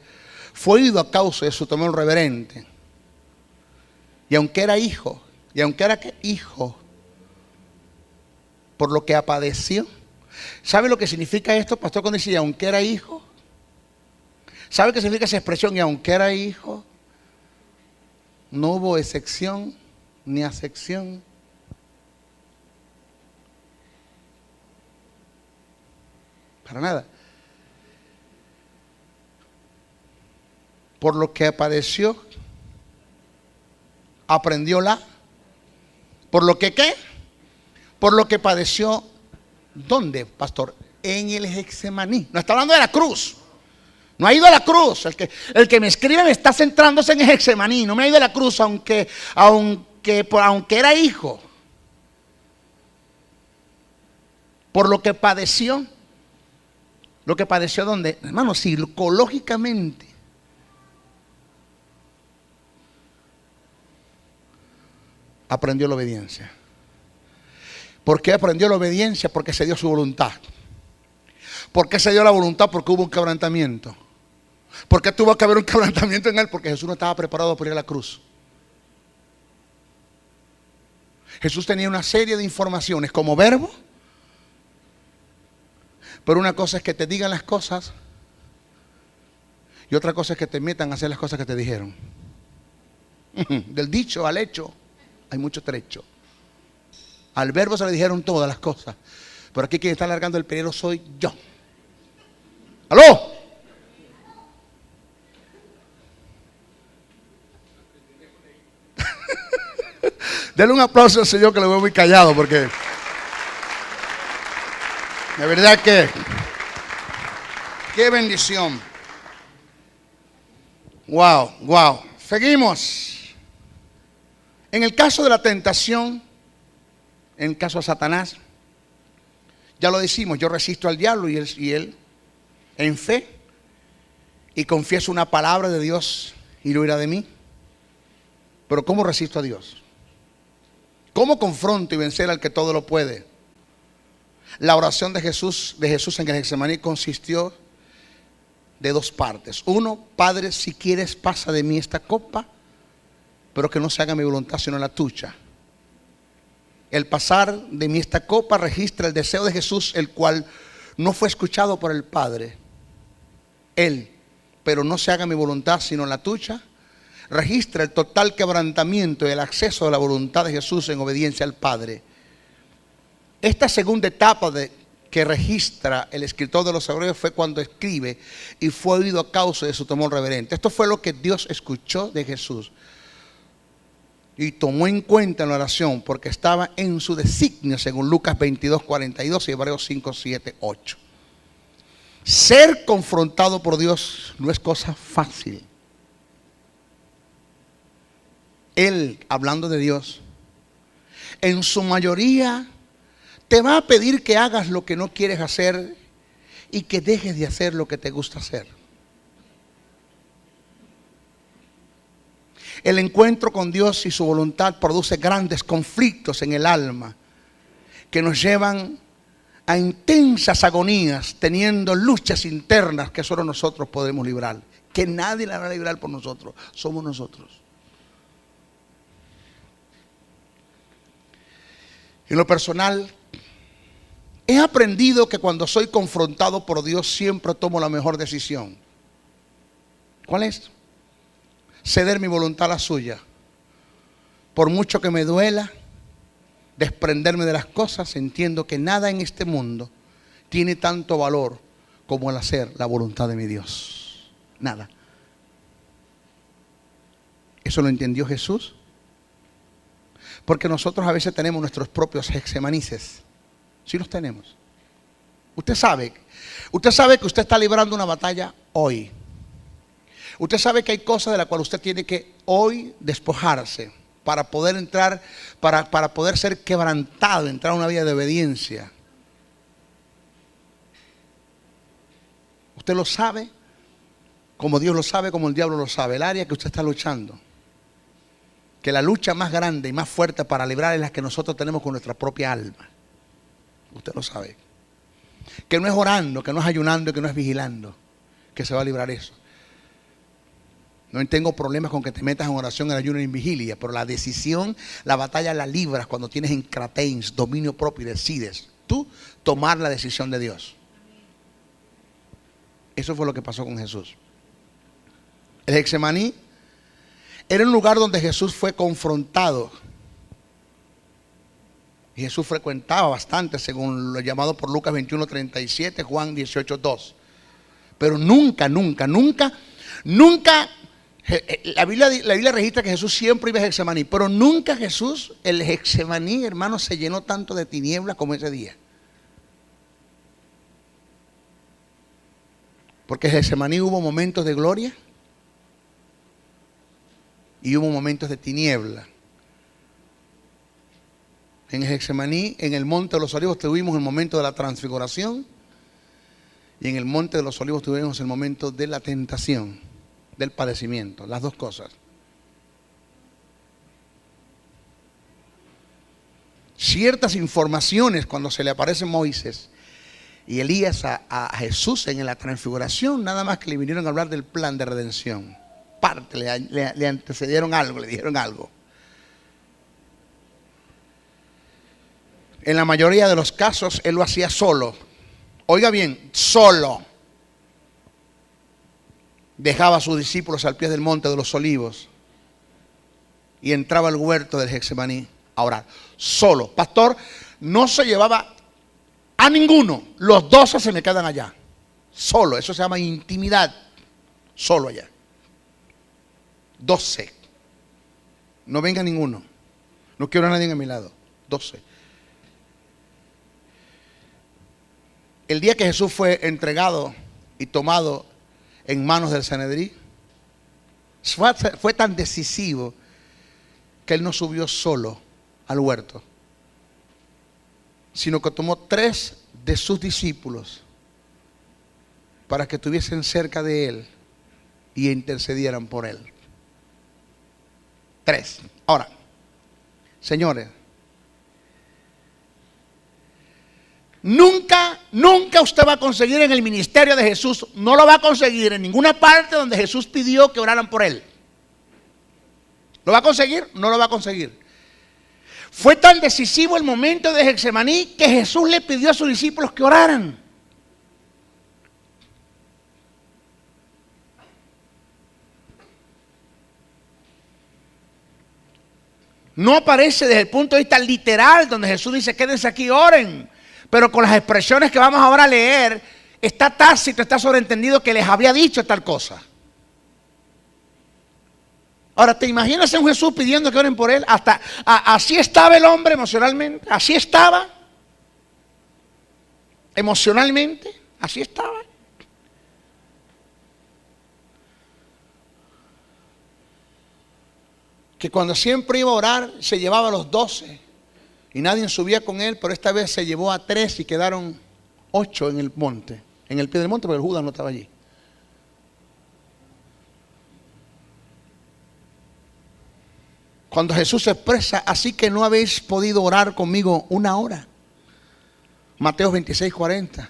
fue oído a causa de su temor reverente. Y aunque era hijo, por lo que padeció. ¿Sabe lo que significa esto, pastor, cuando dice, y aunque era hijo? ¿Sabe qué significa esa expresión, y aunque era hijo? No hubo excepción ni acepción. Para nada. Por lo que padeció, aprendió ¿por lo que qué? Por lo que padeció, ¿dónde, pastor? En el Getsemaní. No está hablando de la cruz. No ha ido a la cruz. El que me escribe me está centrándose en el Getsemaní. No me ha ido a la cruz, aunque era hijo. Por lo que padeció. Lo que padeció, ¿dónde? Hermano, psicológicamente. Aprendió la obediencia. ¿Por qué aprendió la obediencia? Porque se dio su voluntad. ¿Por qué se dio la voluntad? Porque hubo un quebrantamiento. ¿Por qué tuvo que haber un quebrantamiento en él? Porque Jesús no estaba preparado para ir a la cruz. Jesús tenía una serie de informaciones como verbo. Pero una cosa es que te digan las cosas y otra cosa es que te metan a hacer las cosas que te dijeron. Del dicho al hecho hay mucho trecho. Al verbo se le dijeron todas las cosas, pero aquí quien está alargando el periodo soy yo. ¡Aló! Denle un aplauso al Señor, que lo veo muy callado, porque de verdad que qué bendición. Wow. Seguimos. En el caso de la tentación, en el caso de Satanás, ya lo decimos, yo resisto al diablo y él en fe y confieso una palabra de Dios y lo irá de mí. Pero ¿cómo resisto a Dios? ¿Cómo confronto y vencer al que todo lo puede? La oración de Jesús en el Getsemaní consistió de dos partes. Uno, Padre, si quieres pasa de mí esta copa, pero que no se haga mi voluntad sino la tuya. El pasar de mí esta copa registra el deseo de Jesús, el cual no fue escuchado por el Padre. Él, pero no se haga mi voluntad sino la tuya, registra el total quebrantamiento y el acceso a la voluntad de Jesús en obediencia al Padre. Esta segunda etapa que registra el escritor de los Hebreos fue cuando escribe y fue oído a causa de su temor reverente. Esto fue lo que Dios escuchó de Jesús y tomó en cuenta en la oración porque estaba en su designio, según Lucas 22:42 y Hebreos 5:7-8. Ser confrontado por Dios no es cosa fácil. Él, hablando de Dios, en su mayoría te va a pedir que hagas lo que no quieres hacer y que dejes de hacer lo que te gusta hacer. El encuentro con Dios y su voluntad produce grandes conflictos en el alma que nos llevan a intensas agonías, teniendo luchas internas que solo nosotros podemos librar, que nadie la va a librar por nosotros, somos nosotros. En lo personal, he aprendido que cuando soy confrontado por Dios siempre tomo la mejor decisión. ¿Cuál es? Ceder mi voluntad a la suya. Por mucho que me duela desprenderme de las cosas, entiendo que nada en este mundo tiene tanto valor como el hacer la voluntad de mi Dios. Nada. ¿Eso lo entendió Jesús? Porque nosotros a veces tenemos nuestros propios Getsemaníes. Sí los tenemos. Usted sabe que usted está librando una batalla hoy. Usted sabe que hay cosas de las cuales usted tiene que hoy despojarse para poder entrar, para poder ser quebrantado, entrar a una vida de obediencia. Usted lo sabe, como Dios lo sabe, como el diablo lo sabe, el área que usted está luchando. Que la lucha más grande y más fuerte para librar es la que nosotros tenemos con nuestra propia alma. Usted lo sabe. Que no es orando, que no es ayunando, que no es vigilando, que se va a librar eso. No tengo problemas con que te metas en oración, en ayuno y en vigilia, pero la decisión, la batalla la libras cuando tienes en crateins, dominio propio, y decides tú tomar la decisión de Dios. Eso fue lo que pasó con Jesús. El Getsemaní era un lugar donde Jesús fue confrontado. Y Jesús frecuentaba bastante, según lo llamado por Lucas 21:37, Juan 18:2. Pero nunca, la Biblia registra que Jesús siempre iba a Getsemaní, pero nunca el Getsemaní, hermano, se llenó tanto de tinieblas como ese día. Porque en Getsemaní hubo momentos de gloria y hubo momentos de tiniebla. En Getsemaní, en el Monte de los Olivos, tuvimos el momento de la transfiguración. Y en el Monte de los Olivos tuvimos el momento de la tentación, del padecimiento, las dos cosas. Ciertas informaciones cuando se le aparece Moisés y Elías a Jesús en la transfiguración, nada más que le vinieron a hablar del plan de redención. Le antecedieron algo, le dijeron algo. En la mayoría de los casos él lo hacía solo. Oiga bien, solo. Dejaba a sus discípulos al pie del Monte de los Olivos y entraba al huerto del Getsemaní a orar. Solo. Pastor, no se llevaba a ninguno. Los 12 se me quedan allá. Solo. Eso se llama intimidad. Solo allá. 12. No venga ninguno. No quiero a nadie a mi lado. 12. El día que Jesús fue entregado y tomado en manos del Sanedrín, fue tan decisivo que él no subió solo al huerto, sino que tomó 3 de sus discípulos para que estuviesen cerca de él y intercedieran por él. 3. Ahora, señores, nunca usted va a conseguir en el ministerio de Jesús, no lo va a conseguir en ninguna parte donde Jesús pidió que oraran por él. ¿Lo va a conseguir? No lo va a conseguir. Fue tan decisivo el momento de Getsemaní que Jesús le pidió a sus discípulos que oraran. No aparece desde el punto de vista literal donde Jesús dice quédense aquí, oren. Pero con las expresiones que vamos ahora a leer, está tácito, está sobreentendido que les había dicho tal cosa. Ahora, ¿te imaginas a un Jesús pidiendo que oren por él? Así estaba el hombre emocionalmente, así estaba. Emocionalmente, así estaba. Que cuando siempre iba a orar, se llevaba a los 12 Y nadie subía con él, pero esta vez se llevó a 3 y quedaron 8 en el monte, en el pie del monte, porque el Judas no estaba allí. Cuando Jesús se expresa, así que no habéis podido orar conmigo una hora. Mateo 26:40.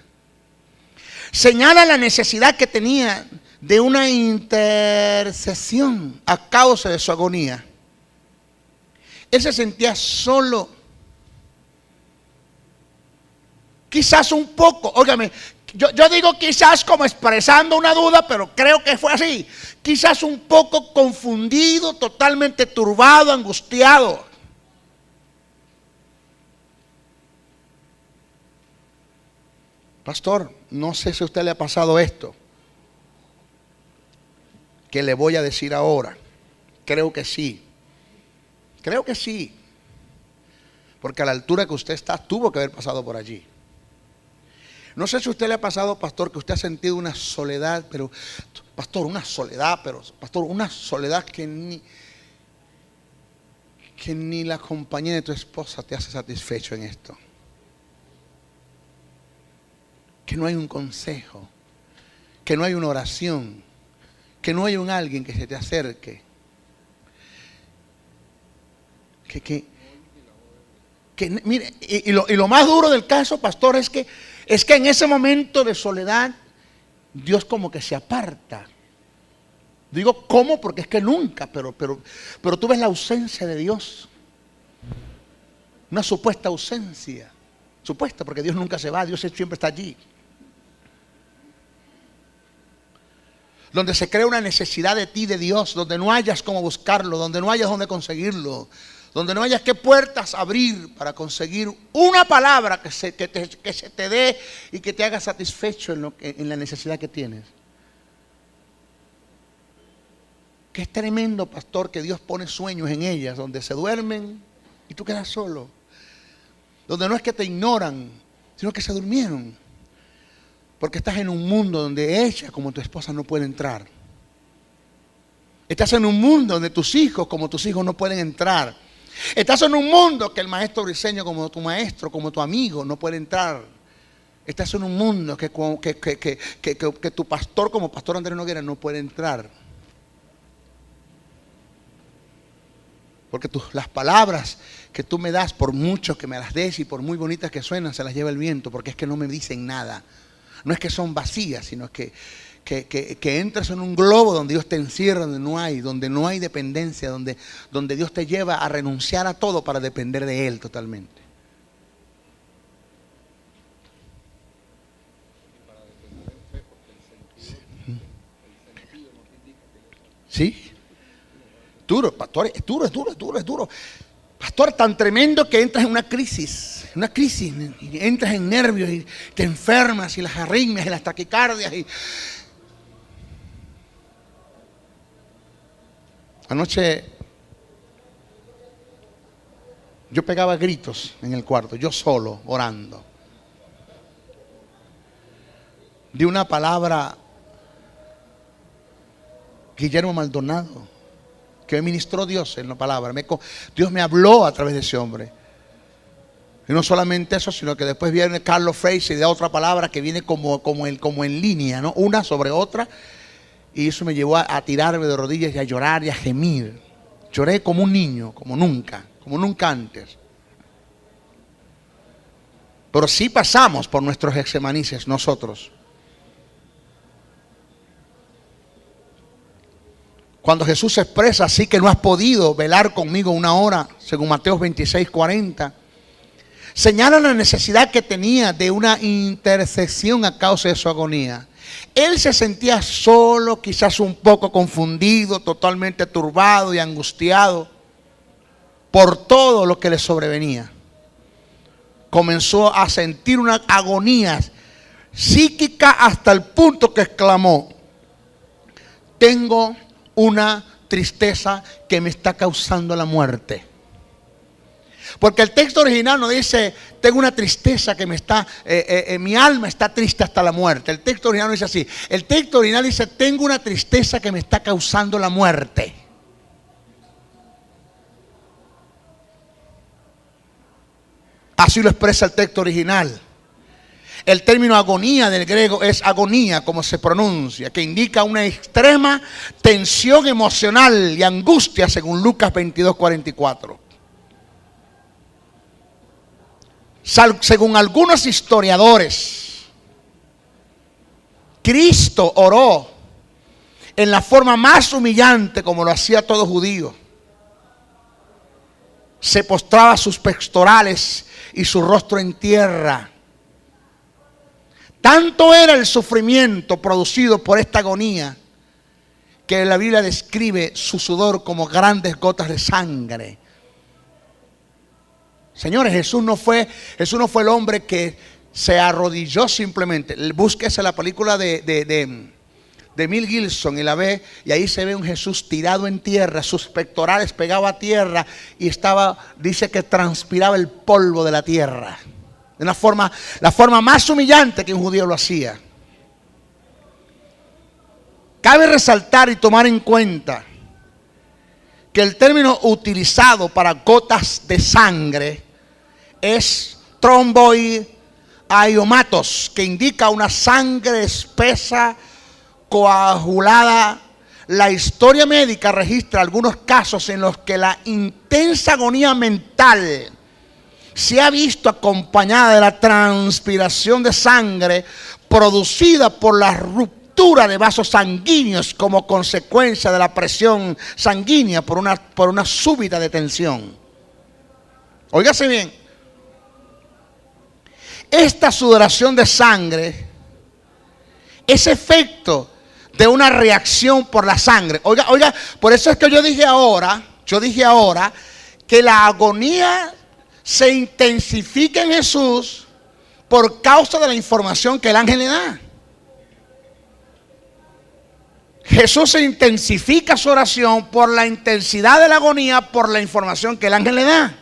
Señala la necesidad que tenía de una intercesión a causa de su agonía. Él se sentía solo. Quizás un poco, óigame, yo digo quizás como expresando una duda, pero creo que fue así. Quizás un poco confundido, totalmente turbado, angustiado. Pastor, no sé si a usted le ha pasado esto que le voy a decir ahora. Creo que sí. Creo que sí. Porque a la altura que usted está, tuvo que haber pasado por allí. No sé si a usted le ha pasado, pastor, que usted ha sentido una soledad, pero, pastor, una soledad que ni la compañía de tu esposa te hace satisfecho en esto. Que no hay un consejo, que no hay una oración, que no hay un alguien que se te acerque. Mire, y lo más duro del caso, pastor, es que en ese momento de soledad, Dios como que se aparta. Digo, ¿cómo? Porque es que nunca, pero tú ves la ausencia de Dios. Una supuesta ausencia. Supuesta, porque Dios nunca se va, Dios siempre está allí. Donde se crea una necesidad de ti, de Dios, donde no hayas cómo buscarlo, donde no hayas dónde conseguirlo, donde no hayas qué puertas abrir para conseguir una palabra que se te dé y que te haga satisfecho en la necesidad que tienes. Que es tremendo, pastor, que Dios pone sueños en ellas, donde se duermen y tú quedas solo. Donde no es que te ignoran, sino que se durmieron. Porque estás en un mundo donde ella, como tu esposa, no puede entrar. Estás en un mundo donde tus hijos, como tus hijos, no pueden entrar. Estás en un mundo que el maestro Briceño, como tu maestro, como tu amigo, no puede entrar. Estás en un mundo que tu pastor, como pastor Andrés Noguera, no puede entrar. Porque las palabras que tú me das, por mucho que me las des y por muy bonitas que suenan, se las lleva el viento, porque es que no me dicen nada. No es que son vacías, sino que entras en un globo donde Dios te encierra, donde no hay dependencia, donde Dios te lleva a renunciar a todo para depender de Él totalmente. ¿Sí? Duro, pastor, es duro. Pastor, tan tremendo que entras en una crisis, y entras en nervios y te enfermas y las arritmias y las taquicardias. Anoche yo pegaba gritos en el cuarto, yo solo, orando. Di una palabra, Guillermo Maldonado, que me ministró Dios en la palabra. Dios me habló a través de ese hombre. Y no solamente eso, sino que después viene Carlos Fraser y da otra palabra que viene como en línea, ¿no? Una sobre otra. Y eso me llevó a tirarme de rodillas y a llorar y a gemir. Lloré como un niño, como nunca antes. Pero sí pasamos por nuestros Getsemaníes nosotros. Cuando Jesús se expresa, así que no has podido velar conmigo una hora, según Mateo 26:40, señala la necesidad que tenía de una intercesión a causa de su agonía. Él se sentía solo, quizás un poco confundido, totalmente turbado y angustiado por todo lo que le sobrevenía. Comenzó a sentir una agonía psíquica hasta el punto que exclamó: tengo una tristeza que me está causando la muerte. Porque el texto original no dice tengo una tristeza que me está, mi alma está triste hasta la muerte. El texto original no dice así. El texto original dice tengo una tristeza que me está causando la muerte. Así lo expresa el texto original. El término agonía del griego es agonía, como se pronuncia, que indica una extrema tensión emocional y angustia, según Lucas 22:44. Según algunos historiadores, Cristo oró en la forma más humillante, como lo hacía todo judío. Se postraba a sus pectorales y su rostro en tierra. Tanto era el sufrimiento producido por esta agonía que la Biblia describe su sudor como grandes gotas de sangre. Señores, Jesús no fue el hombre que se arrodilló simplemente. Búsquese la película de Mel Gibson y la ve, y ahí se ve un Jesús tirado en tierra, sus pectorales pegados a tierra y dice que transpiraba el polvo de la tierra. De la forma más humillante que un judío lo hacía. Cabe resaltar y tomar en cuenta que el término utilizado para gotas de sangre es tromboiomatos, que indica una sangre espesa, coagulada. La historia médica registra algunos casos en los que la intensa agonía mental se ha visto acompañada de la transpiración de sangre producida por la ruptura de vasos sanguíneos como consecuencia de la presión sanguínea por una súbita detención. Óigase bien, esta sudoración de sangre es efecto de una reacción por la sangre. Oiga, por eso es que yo dije ahora que la agonía se intensifica en Jesús por causa de la información que el ángel le da. Jesús se intensifica su oración por la intensidad de la agonía, por la información que el ángel le da.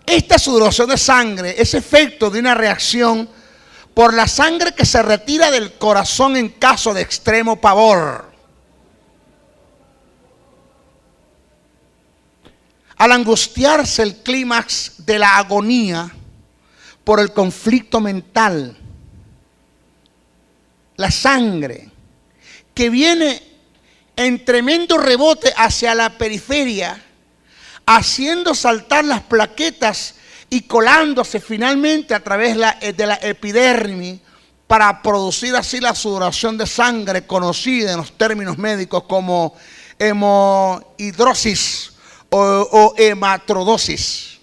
Esta sudoración de sangre es efecto de una reacción por la sangre que se retira del corazón en caso de extremo pavor. Al angustiarse el clímax de la agonía por el conflicto mental, la sangre que viene en tremendo rebote hacia la periferia, haciendo saltar las plaquetas y colándose finalmente a través de la epidermis para producir así la sudoración de sangre conocida en los términos médicos como hemorrosis o hematrodosis.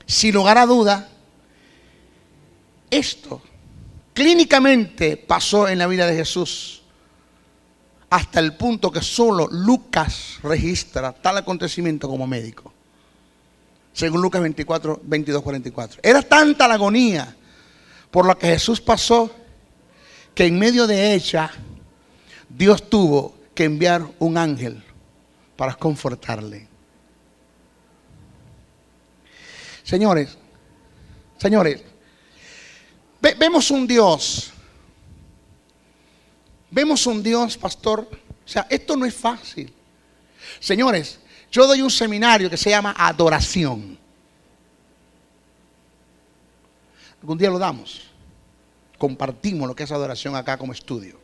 Sin lugar a duda, esto clínicamente pasó en la vida de Jesús, hasta el punto que solo Lucas registra tal acontecimiento como médico, según Lucas 22:44. Era tanta la agonía por la que Jesús pasó, que en medio de ella Dios tuvo que enviar un ángel para confortarle. Señores, vemos un Dios, pastor. O sea, esto no es fácil. Señores, yo doy un seminario que se llama adoración. Algún día lo damos. Compartimos lo que es adoración acá como estudio.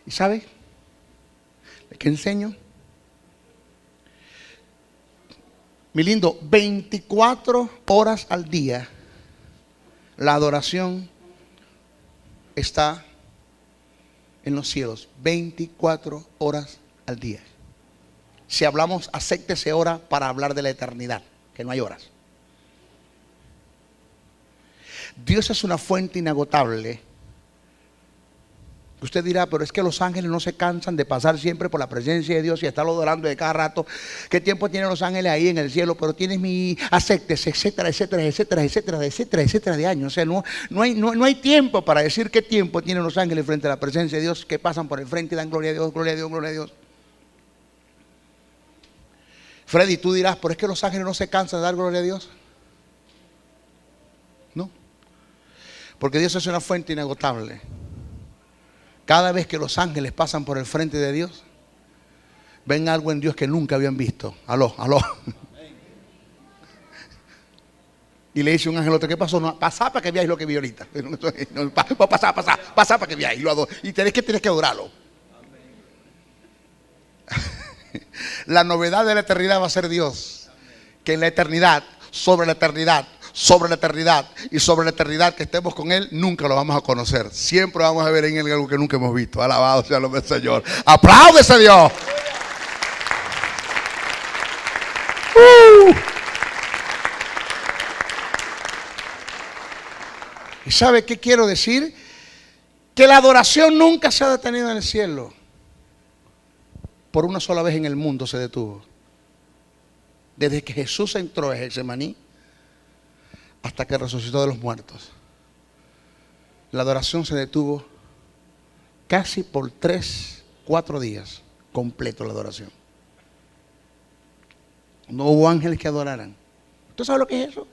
¿Y sabe qué enseño? Mi lindo, 24 horas al día la adoración está en los cielos. 24 horas al día. Si hablamos, acéptese hora para hablar de la eternidad, que no hay horas. Dios es una fuente inagotable. Usted dirá, pero es que los ángeles no se cansan de pasar siempre por la presencia de Dios y estarlo adorando de cada rato. ¿Qué tiempo tienen los ángeles ahí en el cielo? Pero tienes acéptese, etcétera, de años. O sea, no hay tiempo para decir qué tiempo tienen los ángeles frente a la presencia de Dios, que pasan por el frente y dan gloria a Dios, gloria a Dios, gloria a Dios. Freddy, tú dirás, pero es que los ángeles no se cansan de dar gloria a Dios. No, porque Dios es una fuente inagotable. Cada vez que los ángeles pasan por el frente de Dios, ven algo en Dios que nunca habían visto. Aló. Y le dice un ángel otro, ¿qué pasó? No, pasá para que veáis lo que vi ahorita. Pasá para que veáis. Y tienes que adorarlo. La novedad de la eternidad va a ser Dios, que en la eternidad, sobre la eternidad y sobre la eternidad que estemos con Él, nunca lo vamos a conocer. Siempre vamos a ver en Él algo que nunca hemos visto. Alabado sea el nombre del Señor. ¡Apláudese a Dios! ¿Y sabe qué quiero decir? Que la adoración nunca se ha detenido en el cielo. Por una sola vez en el mundo se detuvo. Desde que Jesús entró en Getsemaní hasta que resucitó de los muertos, la adoración se detuvo casi por 3-4 días completo la adoración. No hubo ángeles que adoraran. ¿Usted sabe lo que es eso?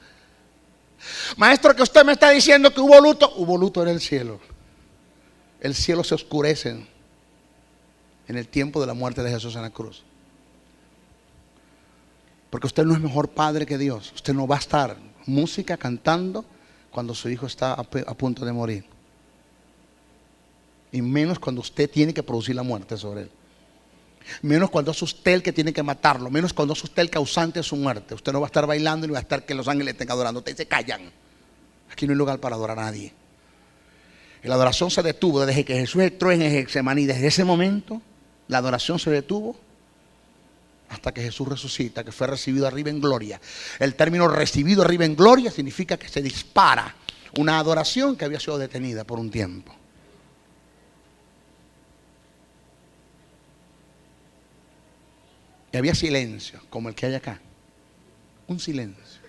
Maestro, que usted me está diciendo que hubo luto en el cielo. El cielo se oscurece en el tiempo de la muerte de Jesús en la cruz. Porque usted no es mejor padre que Dios. Usted no va a estar música cantando cuando su hijo está a punto de morir. Y menos cuando usted tiene que producir la muerte sobre él. Menos cuando es usted el que tiene que matarlo. Menos cuando es usted el causante de su muerte. Usted no va a estar bailando ni va a estar que los ángeles estén adorando. Ustedes se callan. Aquí no hay lugar para adorar a nadie. Y la adoración se detuvo desde que Jesús entró en Getsemaní. Desde ese momento la adoración se detuvo hasta que Jesús resucita, que fue recibido arriba en gloria. El término recibido arriba en gloria significa que se dispara una adoración que había sido detenida por un tiempo. Y había silencio, como el que hay acá. Un silencio.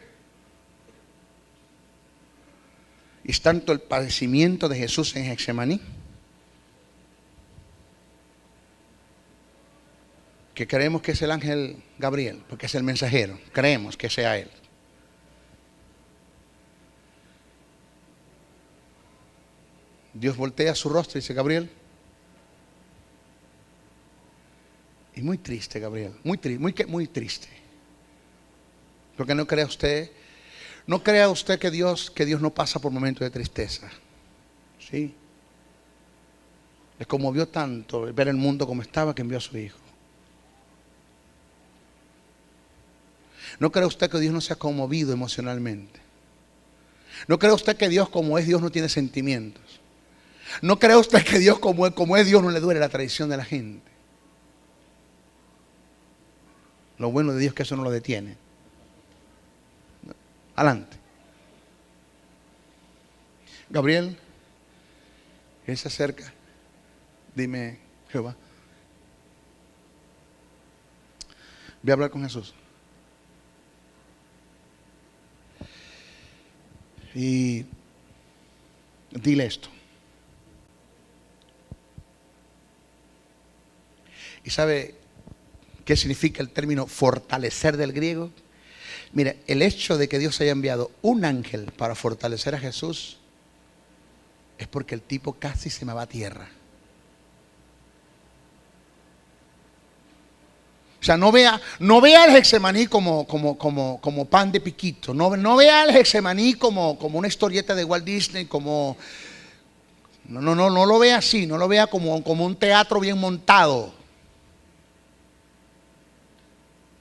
Y es tanto el padecimiento de Jesús en Getsemaní que creemos que es el ángel Gabriel, porque es el mensajero. Creemos que sea él. Dios voltea su rostro y dice: Gabriel. Y muy triste, Gabriel, muy triste. Porque no crea usted que Dios no pasa por momentos de tristeza. ¿Sí? Le conmovió tanto ver el mundo como estaba que envió a su hijo. No crea usted que Dios no se ha conmovido emocionalmente. No crea usted que Dios, como es Dios, no tiene sentimientos. No crea usted que Dios, como es Dios, no le duele la traición de la gente. Lo bueno de Dios es que eso no lo detiene. Adelante. Gabriel, él se acerca. Dime, Jehová, voy a hablar con Jesús. Y dile esto. ¿Y sabe qué significa el término fortalecer del griego? Mira, el hecho de que Dios haya enviado un ángel para fortalecer a Jesús es porque el tipo casi se me va a tierra. O sea, no vea el Getsemaní como pan de piquito. No vea el Getsemaní como una historieta de Walt Disney, no lo vea así, no lo vea como un teatro bien montado.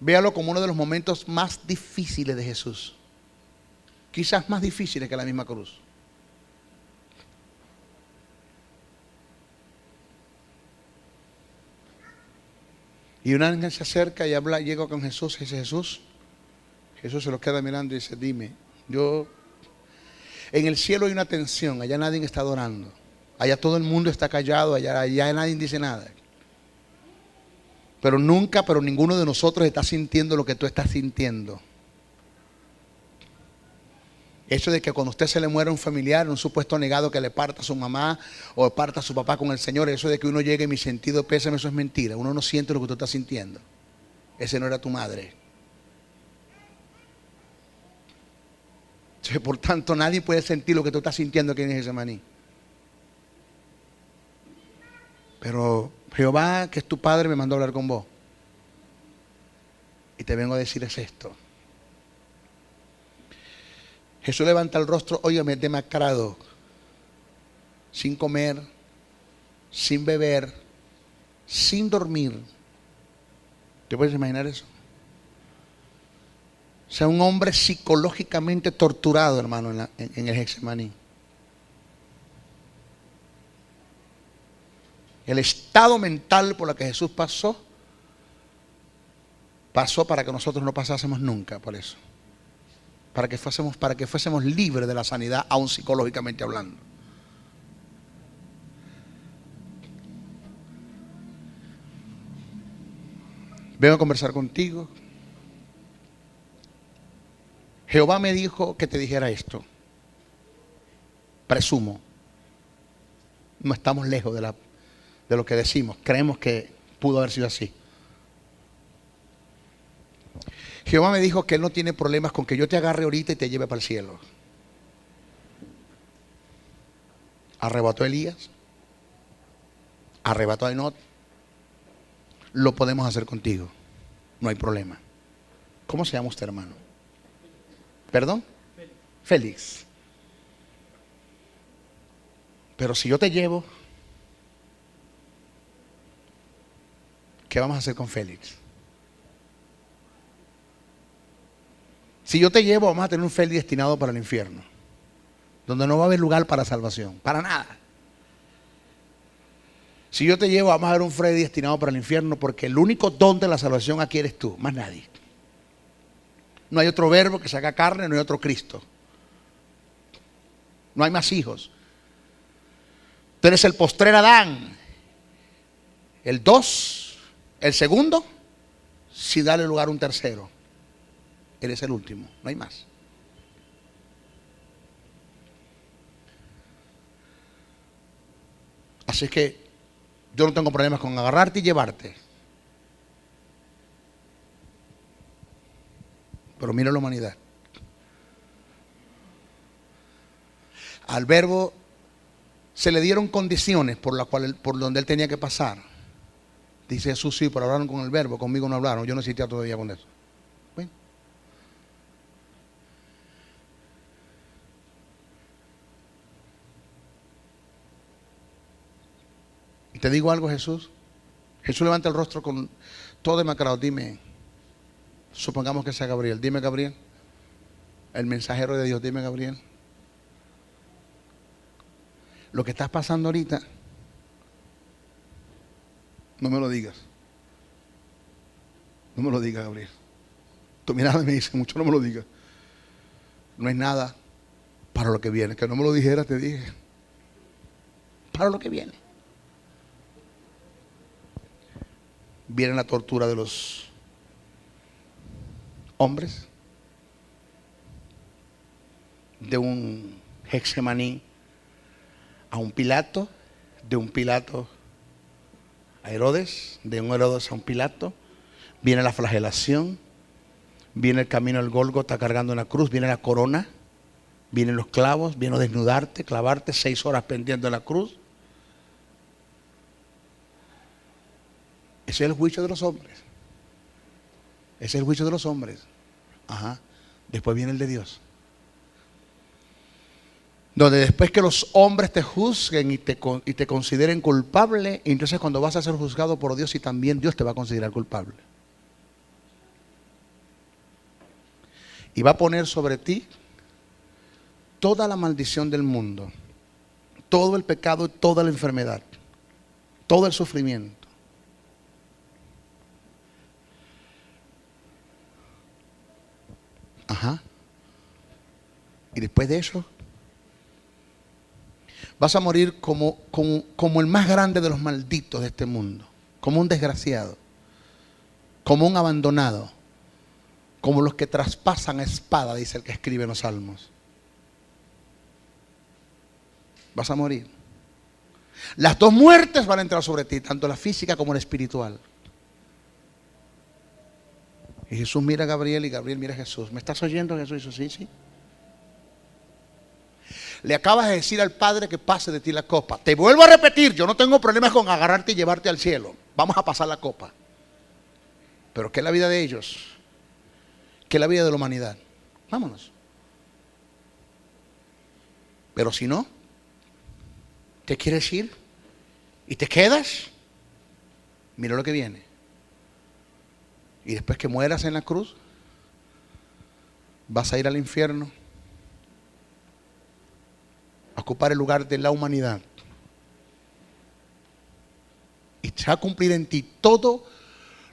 Véalo como uno de los momentos más difíciles de Jesús. Quizás más difíciles que la misma cruz. Y un ángel se acerca y habla, llega con Jesús y dice: Jesús se lo queda mirando y dice: dime, en el cielo hay una tensión, allá nadie está adorando. Allá todo el mundo está callado, allá nadie dice nada. Pero ninguno de nosotros está sintiendo lo que tú estás sintiendo. Eso de que cuando a usted se le muere un familiar, un supuesto negado que le parta a su mamá o parta a su papá con el Señor, eso de que uno llegue y mi sentido de pésame, eso es mentira. Uno no siente lo que tú estás sintiendo. Ese no era tu madre. Por tanto, nadie puede sentir lo que tú estás sintiendo aquí en Getsemaní. pero Jehová, que es tu padre, me mandó a hablar con vos. Y te vengo a decir es esto. Jesús levanta el rostro, óyeme, demacrado, sin comer, sin beber, sin dormir. ¿Te puedes imaginar eso? O sea, un hombre psicológicamente torturado, hermano, en el Getsemaní. El estado mental por el que Jesús pasó para que nosotros no pasásemos nunca por eso. Para que fuésemos libres de la sanidad, aún psicológicamente hablando. Vengo a conversar contigo. Jehová me dijo que te dijera esto. Presumo. No estamos lejos de lo que decimos. Creemos que pudo haber sido así. Jehová me dijo que Él no tiene problemas con que yo te agarre ahorita y te lleve para el cielo. Arrebató a Elías. Arrebató a Enoc. Lo podemos hacer contigo. No hay problema. ¿Cómo se llama usted, hermano? ¿Perdón? Félix. Pero si yo te llevo, ¿qué vamos a hacer con Félix? Si yo te llevo, vamos a tener un Félix destinado para el infierno, donde no va a haber lugar para salvación, para nada. Si yo te llevo, vamos a ver un Freddy destinado para el infierno, porque el único don de la salvación aquí eres tú, más nadie. No hay otro verbo que se haga carne, no hay otro Cristo. No hay más hijos. Tú eres el postrer Adán. El 2, el segundo, si dale lugar a un tercero. Eres el último, no hay más. Así que yo no tengo problemas con agarrarte y llevarte. Pero mira la humanidad. Al verbo se le dieron condiciones por donde él tenía que pasar. Dice Jesús, sí, pero hablaron con el verbo, conmigo no hablaron. Yo no existía todavía con eso. Bueno. Y te digo algo, Jesús. Jesús levanta el rostro con todo demacrado. Dime, supongamos que sea Gabriel. Dime, Gabriel, el mensajero de Dios. Dime, Gabriel, lo que estás pasando ahorita, no me lo digas. No me lo digas, Gabriel. Tu mirada me dice mucho, no me lo digas. No es nada para lo que viene. Que no me lo dijeras, te dije. Para lo que viene. Viene la tortura de los hombres, de un Getsemaní a un Pilato, de un Pilato a Herodes, de un Herodes a un Pilato. Viene la flagelación, viene el camino al Gólgota cargando una cruz, viene la corona, vienen los clavos, viene a desnudarte, clavarte 6 horas pendiendo en la cruz. Ese es el juicio de los hombres. Ese es el juicio de los hombres. Ajá. Después viene el de Dios. Donde después que los hombres te juzguen y te consideren culpable, entonces cuando vas a ser juzgado por Dios, y también Dios te va a considerar culpable. Y va a poner sobre ti toda la maldición del mundo, todo el pecado y toda la enfermedad, todo el sufrimiento. Ajá. Y después de eso, vas a morir como el más grande de los malditos de este mundo, como un desgraciado, como un abandonado, como los que traspasan a espada, dice el que escribe en los Salmos. Vas a morir. Las 2 muertes van a entrar sobre ti, tanto la física como la espiritual. Y Jesús mira a Gabriel y Gabriel mira a Jesús. ¿Me estás oyendo, Jesús? Y Jesús, sí, sí. Le acabas de decir al Padre que pase de ti la copa. Te vuelvo a repetir, yo no tengo problemas con agarrarte y llevarte al cielo. Vamos a pasar la copa. Pero ¿qué es la vida de ellos? ¿Qué es la vida de la humanidad? Vámonos. Pero si no, ¿te quieres ir? ¿Y te quedas? Mira lo que viene. Y después que mueras en la cruz, vas a ir al infierno, a ocupar el lugar de la humanidad. Y se va a cumplir en ti todo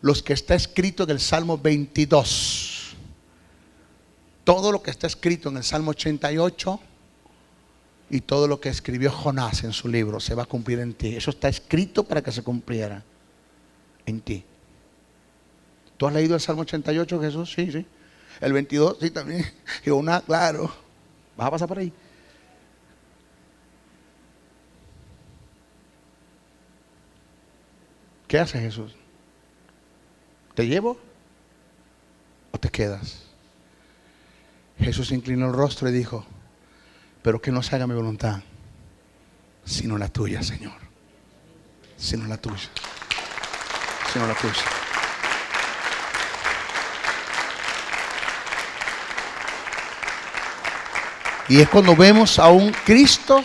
lo que está escrito en el Salmo 22. Todo lo que está escrito en el Salmo 88 y todo lo que escribió Jonás en su libro se va a cumplir en ti. Eso está escrito para que se cumpliera en ti. ¿Tú has leído el Salmo 88, Jesús? Sí, sí. El 22, sí, también. Jonás, claro. ¿Vas a pasar por ahí? ¿Qué hace Jesús? ¿Te llevo o te quedas? Jesús inclinó el rostro y dijo: pero que no se haga mi voluntad, sino la tuya, Señor. Sino la tuya. Sino la tuya. Y es cuando vemos a un Cristo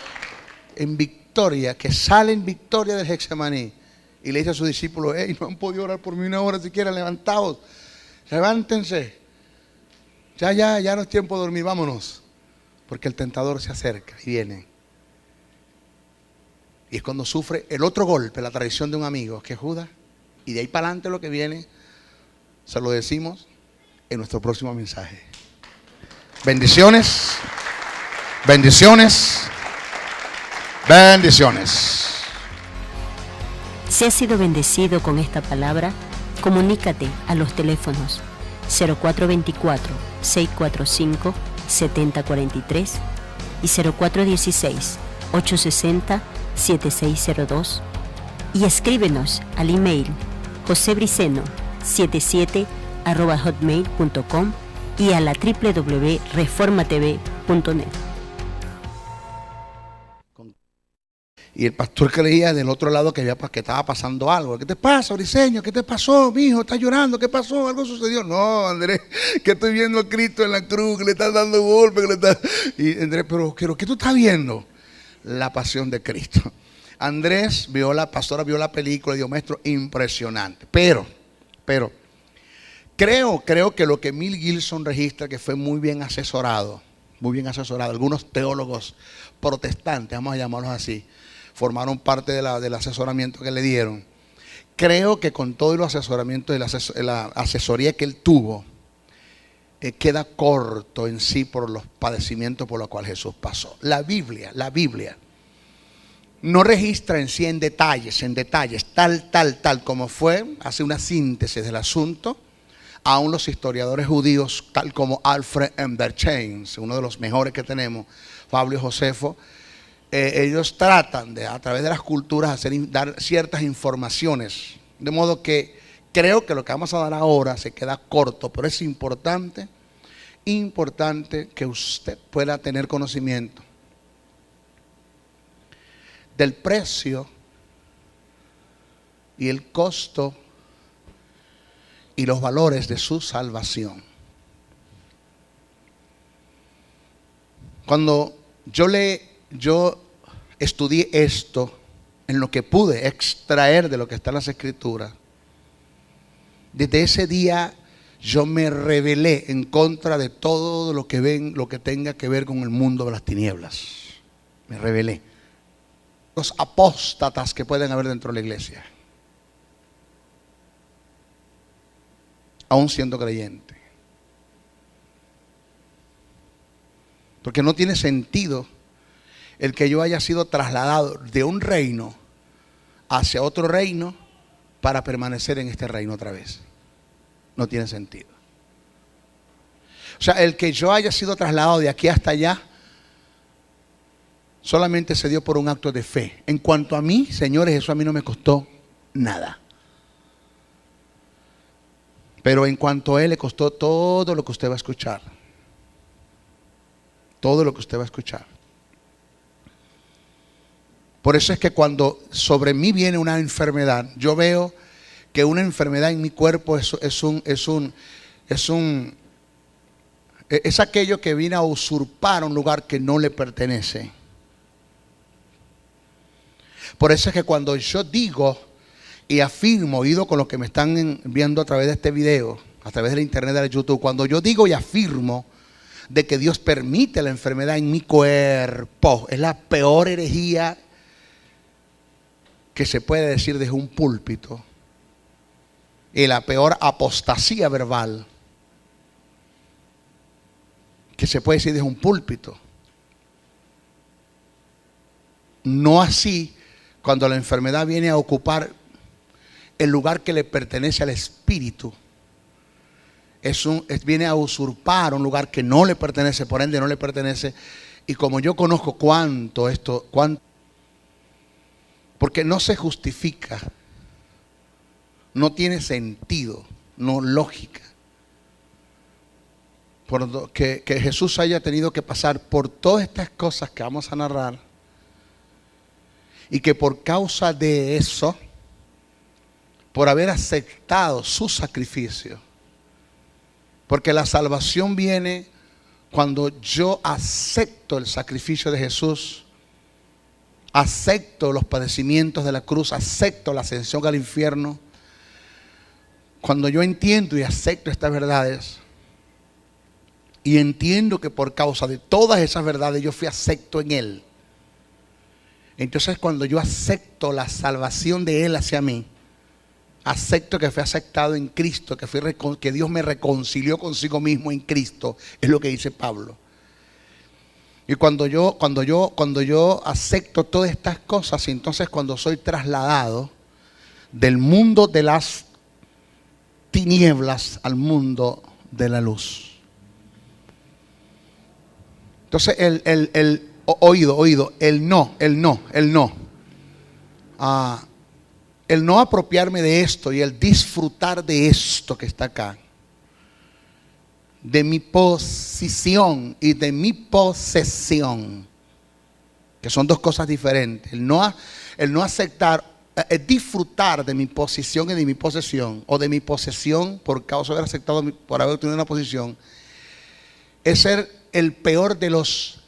en victoria, que sale en victoria del Getsemaní y le dice a sus discípulos: hey, no han podido orar por mí una hora siquiera, levantaos, levántense, ya no es tiempo de dormir, vámonos, porque el tentador se acerca y viene. Y es cuando sufre el otro golpe, la traición de un amigo, que es Judas. Y de ahí para adelante lo que viene se lo decimos en nuestro próximo mensaje. Bendiciones. Bendiciones. Bendiciones. Si has sido bendecido con esta palabra, comunícate a los teléfonos 0424-645-7043 y 0416-860-7602 y escríbenos al email josebriceno77@hotmail.com y a la www.reformatv.net. Y el pastor creía del otro lado que estaba pasando algo. ¿Qué te pasa, Briceño? ¿Qué te pasó, mijo? ¿Estás llorando? ¿Qué pasó? ¿Algo sucedió? No, Andrés, que estoy viendo a Cristo en la cruz, que le están dando golpes. Y Andrés, pero ¿qué tú estás viendo? La pasión de Cristo. Andrés vio la película y dijo: maestro, impresionante. Pero, creo que lo que Mel Gibson registra, que fue muy bien asesorado, algunos teólogos protestantes, vamos a llamarlos así, formaron parte del asesoramiento que le dieron. Creo que con todo el asesoramiento y la asesoría que él tuvo, queda corto en sí por los padecimientos por los cuales Jesús pasó. La Biblia no registra en sí en detalles, tal como fue, hace una síntesis del asunto. Aún los historiadores judíos, tal como Alfred Emberchain, uno de los mejores que tenemos, Fabio Josefo, ellos tratan de, a través de las culturas, dar ciertas informaciones. De modo que creo que lo que vamos a dar ahora se queda corto, pero es importante que usted pueda tener conocimiento del precio y el costo y los valores de su salvación. Cuando yo estudié esto, en lo que pude extraer de lo que está en las Escrituras, desde ese día yo me rebelé en contra de todo lo que tenga que ver con el mundo de las tinieblas. Me rebelé. Los apóstatas que pueden haber dentro de la iglesia, aún siendo creyente. Porque no tiene sentido el que yo haya sido trasladado de un reino hacia otro reino para permanecer en este reino otra vez. No tiene sentido. O sea, el que yo haya sido trasladado de aquí hasta allá solamente se dio por un acto de fe. En cuanto a mí, señores, eso a mí no me costó nada. Pero en cuanto a él, le costó todo lo que usted va a escuchar. Todo lo que usted va a escuchar. Por eso es que cuando sobre mí viene una enfermedad, yo veo que una enfermedad en mi cuerpo es aquello que viene a usurpar un lugar que no le pertenece. Por eso es que cuando yo digo y afirmo, oído con los que me están viendo a través de este video, a través de la internet, de YouTube, cuando yo digo y afirmo de que Dios permite la enfermedad en mi cuerpo, es la peor herejía que se puede decir desde un púlpito y la peor apostasía verbal que se puede decir desde un púlpito. No así cuando la enfermedad viene a ocupar el lugar que le pertenece al espíritu. Viene a usurpar un lugar que no le pertenece, por ende no le pertenece. Y como yo conozco cuánto, porque no se justifica, no tiene sentido, no lógica, que Jesús haya tenido que pasar por todas estas cosas que vamos a narrar, y que por causa de eso, por haber aceptado su sacrificio, porque la salvación viene cuando yo acepto el sacrificio de Jesús, acepto los padecimientos de la cruz, acepto la ascensión al infierno. Cuando yo entiendo y acepto estas verdades, y entiendo que por causa de todas esas verdades yo fui acepto en Él, entonces cuando yo acepto la salvación de Él hacia mí, acepto que fui aceptado en Cristo, que Dios me reconcilió consigo mismo en Cristo, es lo que dice Pablo. Y cuando yo acepto todas estas cosas, entonces cuando soy trasladado del mundo de las tinieblas al mundo de la luz. Entonces el no apropiarme de esto y el disfrutar de esto que está acá, de mi posición y de mi posesión, que son dos cosas diferentes. El no aceptar, disfrutar de mi posición y de mi posesión, o de mi posesión por causa de haber aceptado, por haber tenido una posición, es ser el peor de los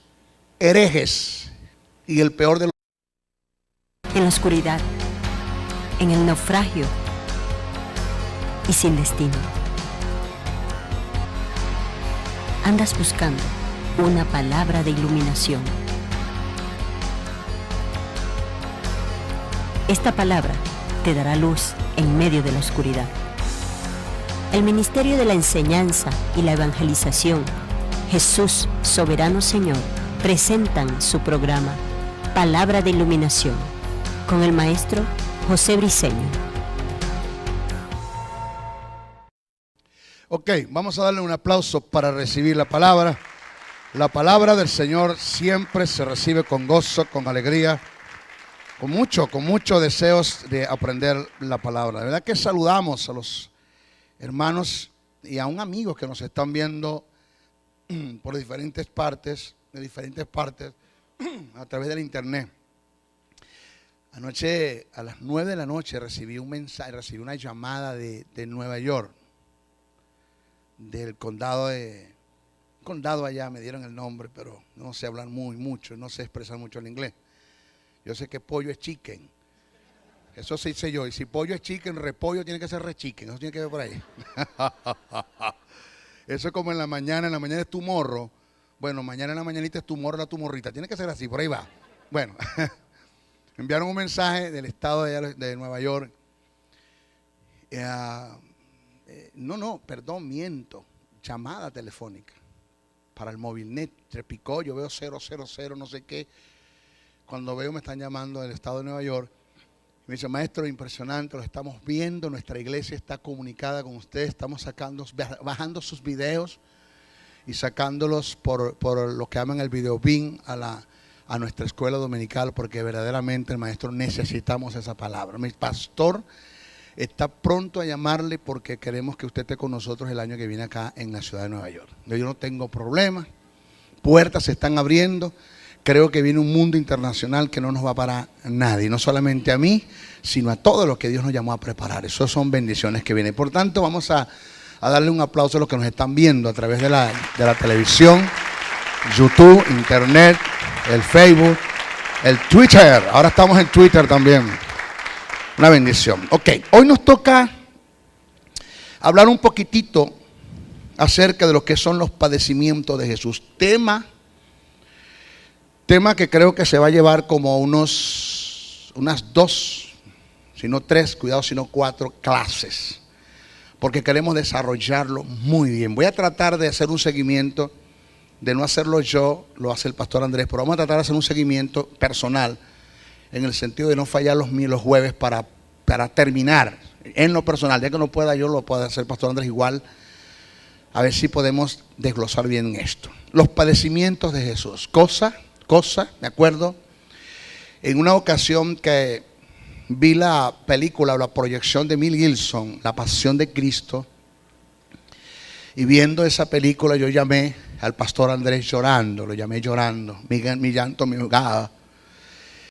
herejes y el peor de los... En la oscuridad, en el naufragio y sin destino. Andas buscando una palabra de iluminación. Esta palabra te dará luz en medio de la oscuridad. El Ministerio de la Enseñanza y la Evangelización, Jesús Soberano Señor, presentan su programa Palabra de Iluminación con el maestro José Briceño. Ok, vamos a darle un aplauso para recibir la palabra. La palabra del Señor siempre se recibe con gozo, con alegría, con muchos deseos de aprender la palabra. La verdad que saludamos a los hermanos y a un amigo que nos están viendo por diferentes partes, a través del internet. Anoche a las 9 de la noche recibí un mensaje, recibí una llamada de Nueva York, del condado allá, me dieron el nombre, pero no sé hablar mucho, no sé expresar mucho el inglés. Yo sé que pollo es chicken, eso sí sé yo, y si pollo es chicken, repollo tiene que ser re-chicken, eso tiene que ver por ahí. Eso es como en la mañana es tu morro, bueno, mañana en la mañanita es tu morro, tu morrita, tiene que ser así, por ahí va. Bueno, enviaron un mensaje del estado de Nueva York. Miento. Llamada telefónica para el Movilnet. Repicó, yo veo 000 no sé qué. Cuando veo me están llamando del estado de Nueva York. Me dice, maestro, impresionante, lo estamos viendo. Nuestra iglesia está comunicada con usted. Estamos bajando sus videos y sacándolos por lo que llaman el video bin a nuestra escuela dominical, porque verdaderamente el maestro necesitamos esa palabra. Mi pastor está pronto a llamarle porque queremos que usted esté con nosotros el año que viene acá en la ciudad de Nueva York. Yo no tengo problema, puertas se están abriendo, creo que viene un mundo internacional que no nos va a parar nadie, no solamente a mí, sino a todos los que Dios nos llamó a preparar. Eso son bendiciones que vienen. Por tanto, vamos a darle un aplauso a los que nos están viendo a través de la televisión, YouTube, Internet, el Facebook, el Twitter. Ahora estamos en Twitter también. Una bendición. Ok, hoy nos toca hablar un poquitito acerca de lo que son los padecimientos de Jesús. Tema que creo que se va a llevar como unas 2, si no 3, cuidado, si no 4 clases, porque queremos desarrollarlo muy bien. Voy a tratar de hacer un seguimiento, de no hacerlo yo, lo hace el pastor Andrés, pero vamos a tratar de hacer un seguimiento personal, en el sentido de no fallar los jueves para terminar en lo personal. Ya que no pueda yo, lo puede hacer el pastor Andrés igual, a ver si podemos desglosar bien esto. Los padecimientos de Jesús. Cosa, me acuerdo, en una ocasión que vi la película o la proyección de Mel Gibson, La Pasión de Cristo, y viendo esa película yo llamé al pastor Andrés llorando, lo llamé llorando, mi llanto me ahogaba.